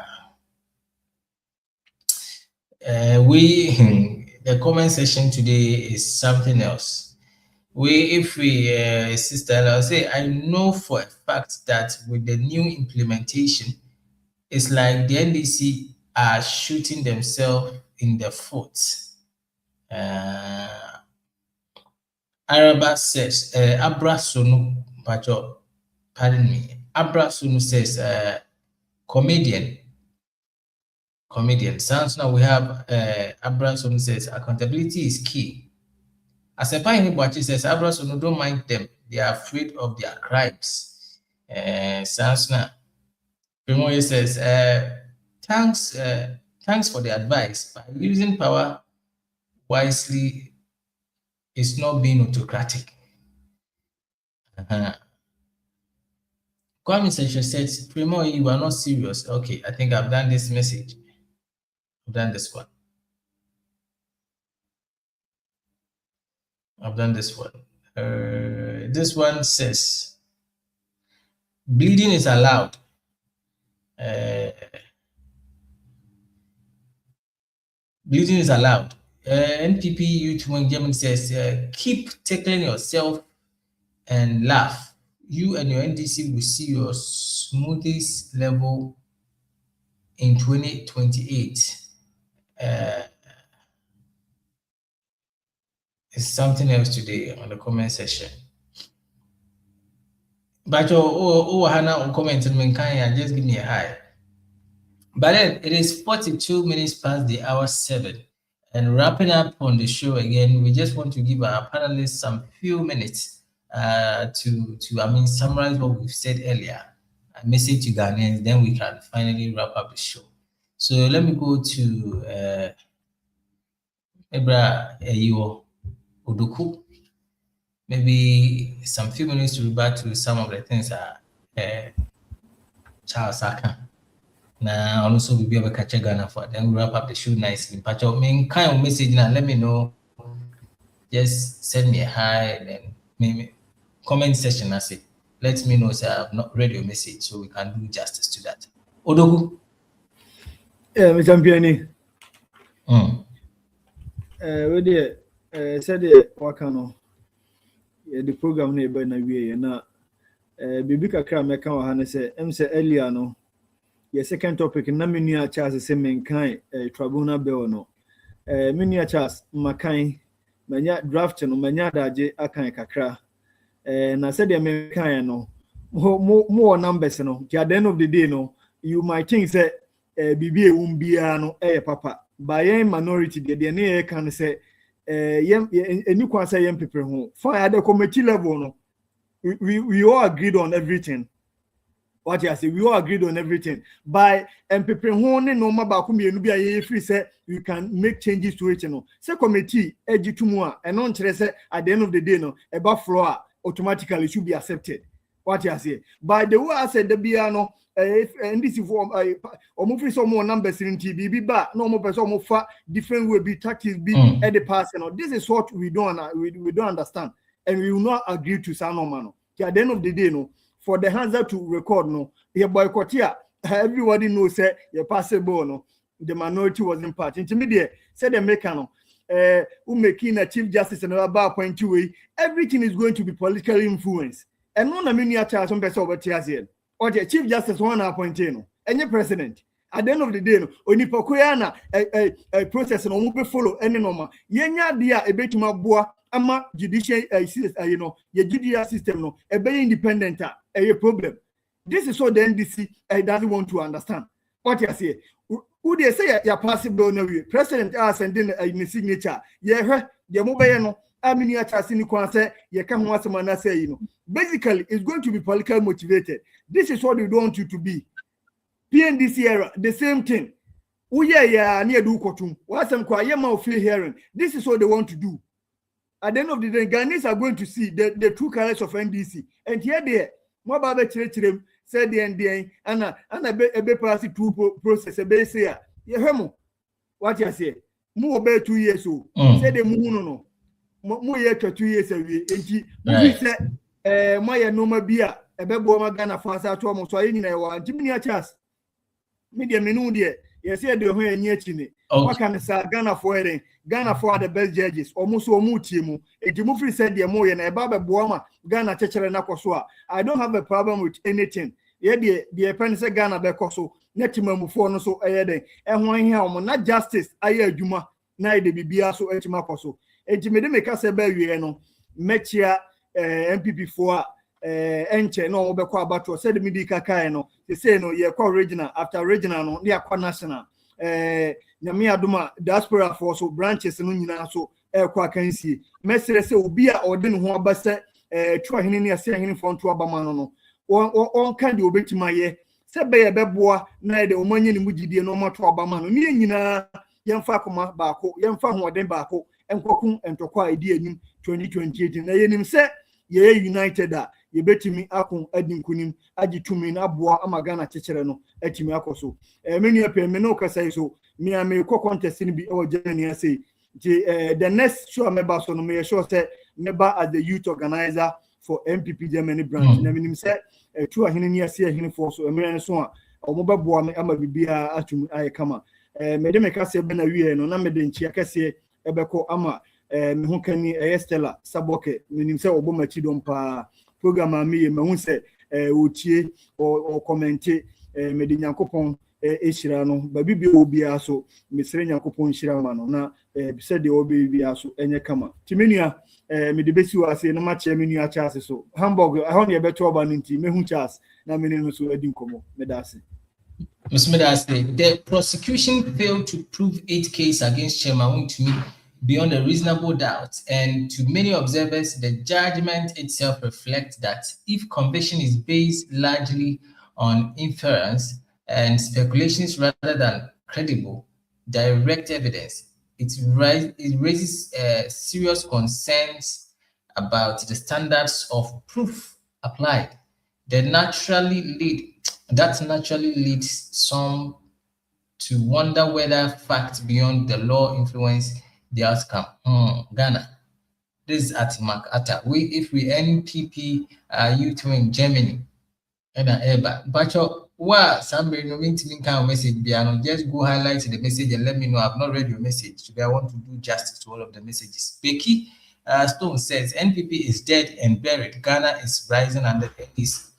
comment section today is something else. Sister, I'll say, I know for a fact that with the new implementation, it's like the NDC are shooting themselves in the foot. Araba says, Abra Sunu, pardon me. Abra Sunu says, comedian. Sounds now we have Abra Sunu says, accountability is key. As a Pioneer says, Abra Sunu don't mind them. They are afraid of their crimes. Sounds now. Primo says, thanks for the advice. By using power wisely is not being autocratic. Kwame Seche says, Primo, you are not serious. Okay, I think I've done this message. I've done this one. This one says, bleeding is allowed. Bleeding is allowed. NPP Youth Wing German says, keep tackling yourself and laugh. You and your NDC will see your smoothest level in 2028. It's something else today on the comment section. But Hannah on comment and just give me a hi. But then it is 42 minutes past the hour 7. And wrapping up on the show again, we just want to give our panelists some few minutes to summarize what we've said earlier. A message to Ghanaians, then we can finally wrap up the show. So let me go to Ebra Eyo Oduku. maybe some few minutes to rebut to some of the things Charles Saka. Now also we'll be able to catch a Ghana for. Then we wrap up the show nicely. But I mean, kind of message now. Let me know. Just send me a hi and then maybe comment section. I say, let me know. Say I have not read your message, so we can do justice to that. Odogu. Yeah, Mr. Champion. We did. Said the Wakano. The program neighbor na we na. Bibi kakra meka wa ha ne say. Say earlier no. Your second topic, na menu Charles say menkan tribunal bill no. Menu Charles makan manya draft no manya daje akan kakra. Na said the menkan no more numbers no. At the end of the day no, you might think say bibi umbia no papa. By minority the na can say any kwa say yem people ho. For at the committee level no, we all agreed on everything. What you say, we all agreed on everything. By MPP hone no ma ba kumienu bia ye free say you can make changes to it no. Say committee ejitumwa and on say at the end of the day no eba floor automatically should be accepted. What you say? By the way I said the bia no NDC for omo free some more numbers in TB ba no more person mo fa different way be tactics be at the pass no. This is what we don't understand and we will not agree to say no man. At the end of the day no for the hands to record no you boycott here everybody knows say you passable no the minority was in part intermediate said the maker no who making a chief justice and about point way everything is going to be politically influenced and no na many charge some person over here or the chief justice one appointed no any president at the end of the day no onipokoya na a process no mo follow any normal yenya dia ebetuma boa ama judicial you know your judicial system no a very independent a problem. This is what the NDC doesn't want to understand. What you say? Who they say you're possible no way. President are sending a signature. Yeah, the mobile no. I mean, you're saying you can't want someone to say, you know. Basically, it's going to be politically motivated. This is what we don't want you to be. PNDC era, the same thing. Oh yeah, near do kotum. What's some quiet mouth hearing? This is what they want to do. At the end of the day, Ghanaians are going to see the true colors of NDC. And here they more about the said the NDA and a be pass it through process a base here. You what you say? More about 2 years old. Said the moon no. More year 2 years away. And he said, my normal beer, a bebo magana fasa to almost so in a one. Jimmy Chas. Media menu dear. You said the way near Chine. What can I say? Ghana for wedding. Ghana for the best judges. Almost so mutimu. If you move said the more and a baba boama, Ghana teacher and Akoswa. I don't have a problem with anything. Yeah, the apprentice Ghana Bekoso, Netimum for no so ahead. And one here, not justice, I Juma, neither be so etimakoso. And you make us a baby, no, Metia NPP for Enche, no, Beko Bato, said the Midika Kaino. They say no, you're called regional after regional, no, they are called national. Nyamia duma diaspora for so branches no nyina so kwa kansi mesere se obi a ode ne ho abase twa hene ne ase hene fo nto abama no on kan de obetima ye se be ye beboa na de omanye ne mugidie no mato abama no ne nyina yemfa koma baako yemfa hoden baako enkoku entokwa edi enim 2028 na yenim se ye united a ye betimi akon adinkunim agitumi na aboa amagana chechere no atimi akoso menu ape me no kasa so me am ko contest ni bi o Germany say the next show member so no me sure say member as the youth organizer for NPP Germany branch na menim say tu ahene ni ase ahene for so emre so a omobeboa me ama bibia atumi ayekama me de me kasa be na wie no na me de nchi akase ebeko ama me ho kani Estela Saboke menim say obomachi dom pa program ami me hu say otie o commenter me de nyankopon eshira no ba bibia obia so mesere nyankopon shira ma no na se de obia so enye kama timenua me de besi wase na ma che menua chance so Hamburg ahon ye beto oba nti me hu chance na me no so adi nkomo me da ase Mr. Medase, the prosecution failed to prove 8 cases against Chairman to me beyond a reasonable doubt, and to many observers, the judgment itself reflects that if conviction is based largely on inference and speculations rather than credible, direct evidence, it raises serious concerns about the standards of proof applied. That naturally leads some to wonder whether facts beyond the law influence the outcome. Ghana. This is at Makata. If we NPP youth in Germany, and Eba, but somebody no mean to me kind of message, just go highlight the message and let me know. I've not read your message. Today I want to do justice to all of the messages. Becky Stone says NPP is dead and buried. Ghana is rising under NDC.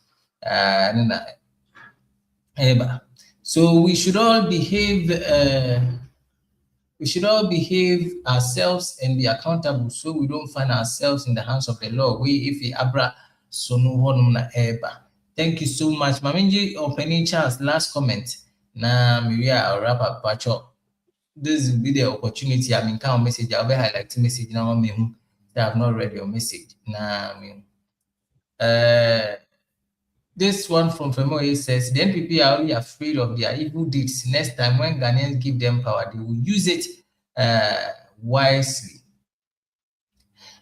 Eba. So we should all behave. We should all behave ourselves and be accountable, so we don't find ourselves in the hands of the law. Abra na eba. Thank you so much, Maminji. Opening chance. Last comment. Na Maria, I'll wrap up. Pacho. This will be the opportunity. I mean, kind of message. I'll be highlighting message now. I have not read your message. This one from Femoye says the NPP are only afraid of their evil deeds. Next time when Ghanaians give them power, they will use it wisely.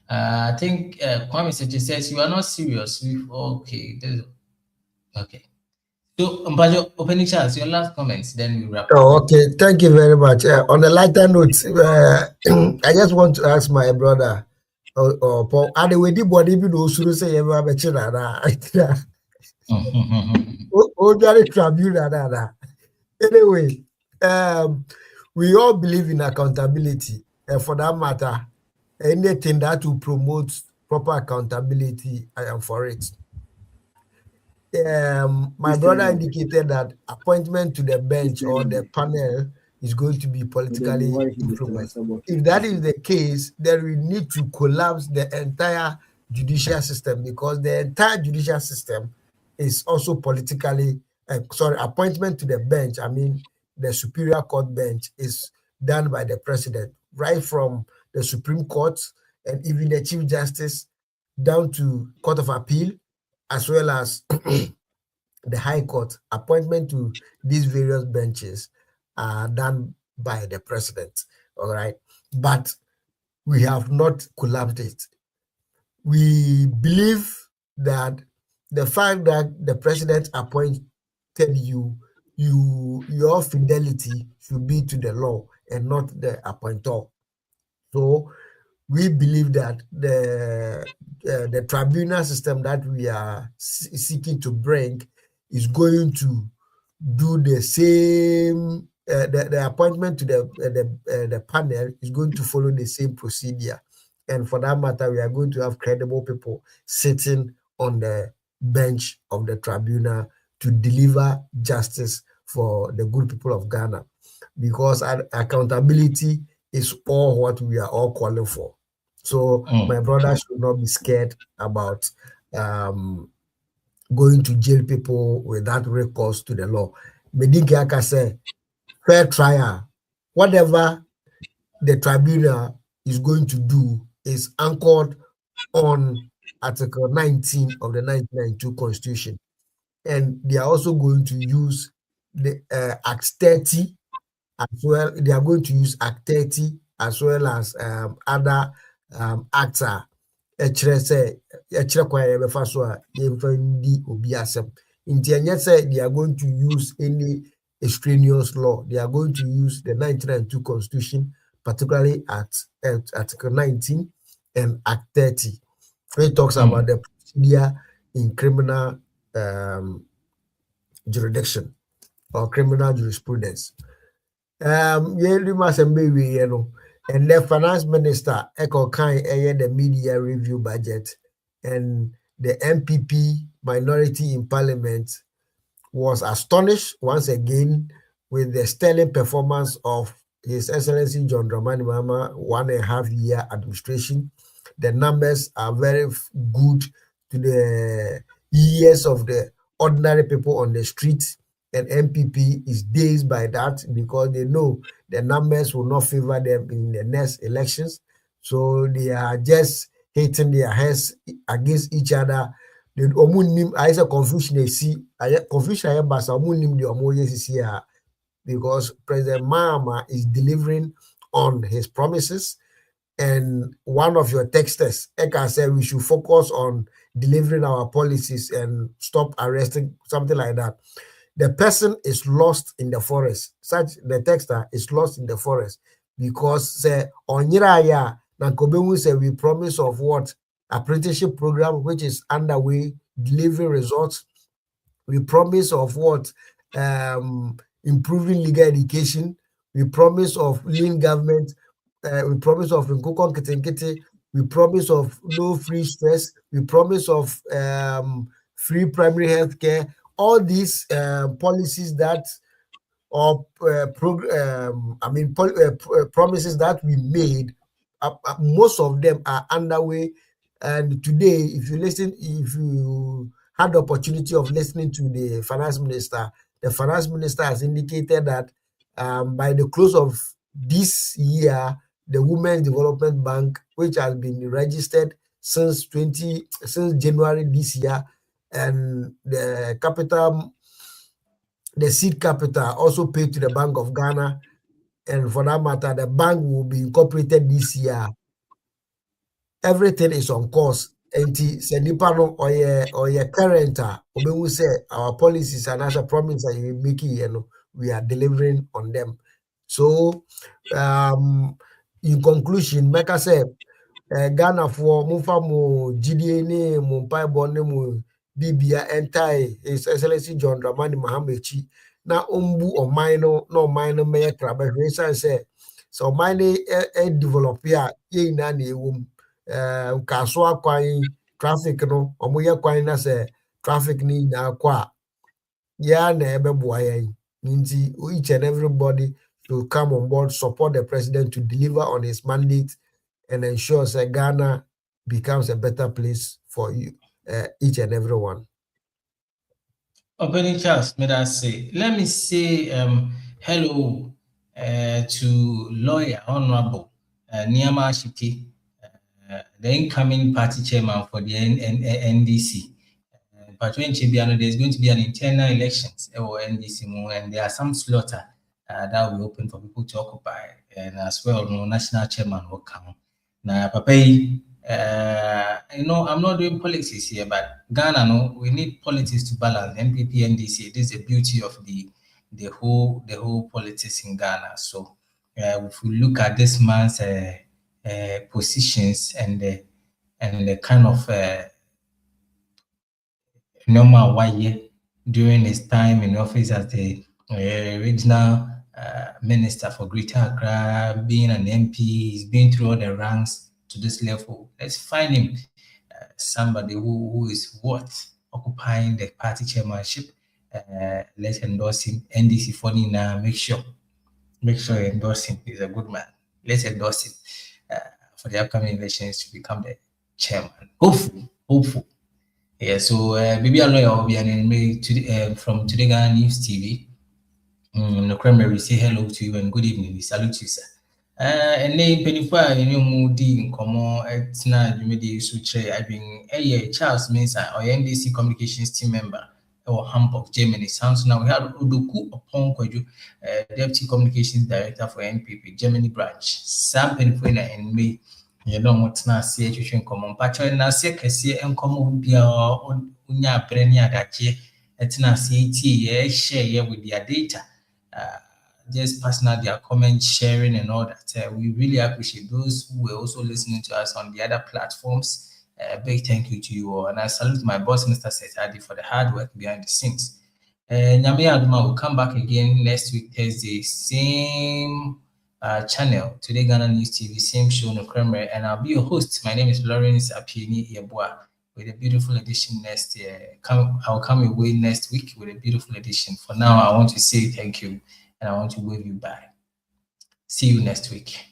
I think Kwame Seche says you are not serious. Okay. So, opening chance, your last comments, then we wrap up. Okay, thank you very much. On a lighter note, I just want to ask my brother, Paul, are the way the body be no sure say ever have a children? Anyway, we all believe in accountability, and for that matter, anything that will promote proper accountability, I am for it. My brother indicated that appointment to the bench or the panel is going to be politically influenced. If that is the case, then we need to collapse the entire judicial system, because the entire judicial system is also politically, appointment to the bench, I mean, the Superior Court bench is done by the president, right from the Supreme Court and even the Chief Justice down to Court of Appeal, as well as the High Court. Appointment to these various benches are done by the president, all right? But we have not collapsed it. We believe that the fact that the president appointed you, your fidelity should be to the law and not the appointer. So we believe that the tribunal system that we are seeking to bring is going to do the same. The appointment to the panel is going to follow the same procedure, and for that matter, we are going to have credible people sitting on the bench of the tribunal to deliver justice for the good people of Ghana, because accountability is all what we are all calling for. So my brother should not be scared about going to jail people without recourse to the law. Medinkiaka say, fair trial, whatever the tribunal is going to do is anchored on Article 19 of the 1992 Constitution. And they are also going to use the Act 30 as well. They are going to use Act 30 as well as other acts. They are going to use any extraneous law. They are going to use the 1992 Constitution, particularly at Article 19 and Act 30. It talks about the procedure in criminal jurisdiction or criminal jurisprudence. And the finance minister Eko Khan the media review budget, and the NPP minority in parliament was astonished once again with the sterling performance of His Excellency John Dramani Mahama 1.5 year administration. The numbers are very good to the years of the ordinary people on the street, and NPP is dazed by that because they know the numbers will not favor them in the next elections. So they are just hitting their heads against each other. I say confusion they see confusion because President Mahama is delivering on his promises, and one of your texters, Eka, said we should focus on delivering our policies and stop arresting, something like that. The person is lost in the forest. The texter is lost in the forest because say Onyiraya Nankobemu said we promise of what apprenticeship program which is underway, delivering results. We promise of what improving legal education. We promise of lean government. We promise of Nkukon Kitinkiti. We promise of no free stress. We promise of free primary health care. All these policies that or promises that we made, most of them are underway. And today, if you had the opportunity of listening to the finance minister has indicated that by the close of this year, the Women's Development Bank, which has been registered since January this year, and the seed capital also paid to the Bank of Ghana, and for that matter, the bank will be incorporated this year. Everything is on course. And Senipano or your current, we say our policies and as a promise that you making, we are delivering on them. So, in conclusion, make I say, Ghana for Mufamo GDA, Mumpai Bonemu, Bibia, Entai, His Excellency John Dramani Mahamechi, na umbu or minor mayor club, and say, so mine develop here, ye nani kaswa kwai traffic no omoye kwai na say traffic ni na kwa ya na ebe boya nti each and everybody to come on board, support the president to deliver on his mandate and ensure that Ghana becomes a better place for you, each and everyone. Opening Charles, may I say, let me say hello to lawyer Honorable Niama Ashiki, the incoming party chairman for the NDC. There's going to be an internal elections or NDC, and there are some slaughter that will be open for people to occupy, and as well, no national chairman will come. Now, Papa, I'm not doing politics here, but Ghana, no, we need politics to balance NPP, NDC. This is the beauty of the whole politics in Ghana. So, if we look at this man's positions and the kind of normal year during his time in office as the regional minister for Greater Accra, being an MP, he's been through all the ranks to this level. Let's find him somebody who is worth occupying the party chairmanship. Let's endorse him. NDC for now. Make sure you endorse him. He's a good man. Let's endorse him for the upcoming elections to become the chairman. Hopeful. Yeah, so maybe a lawyer will be from TodayGhanaNews TV. No we say hello to you and good evening. We salute you, sir. And then Penify, Moody, Como, Etna, Jumedi, Sutre, I've been Charles Mensah or NDC communications team member or Hamburg, Germany. Sounds now we have Uduku upon Koju, Deputy Communications Director for NPP, Germany branch. Sam Penify and me. You know what's not situation common patch and I say and come be unya brenya that ye it's not share with their data. Just personal their comment sharing and all that. We really appreciate those who were also listening to us on the other platforms. Big thank you to you all, and I salute my boss, Mr. Setadi, for the hard work behind the scenes. Nyame Aduma will come back again next week Thursday, same channel, TodayGhanaNews TV, same show, no Kramer, and I'll be your host. My name is Lawrence Apieni Yeboah with a beautiful edition next year. I'll come away next week with a beautiful edition. For now, I want to say thank you and I want to wave you bye. See you next week.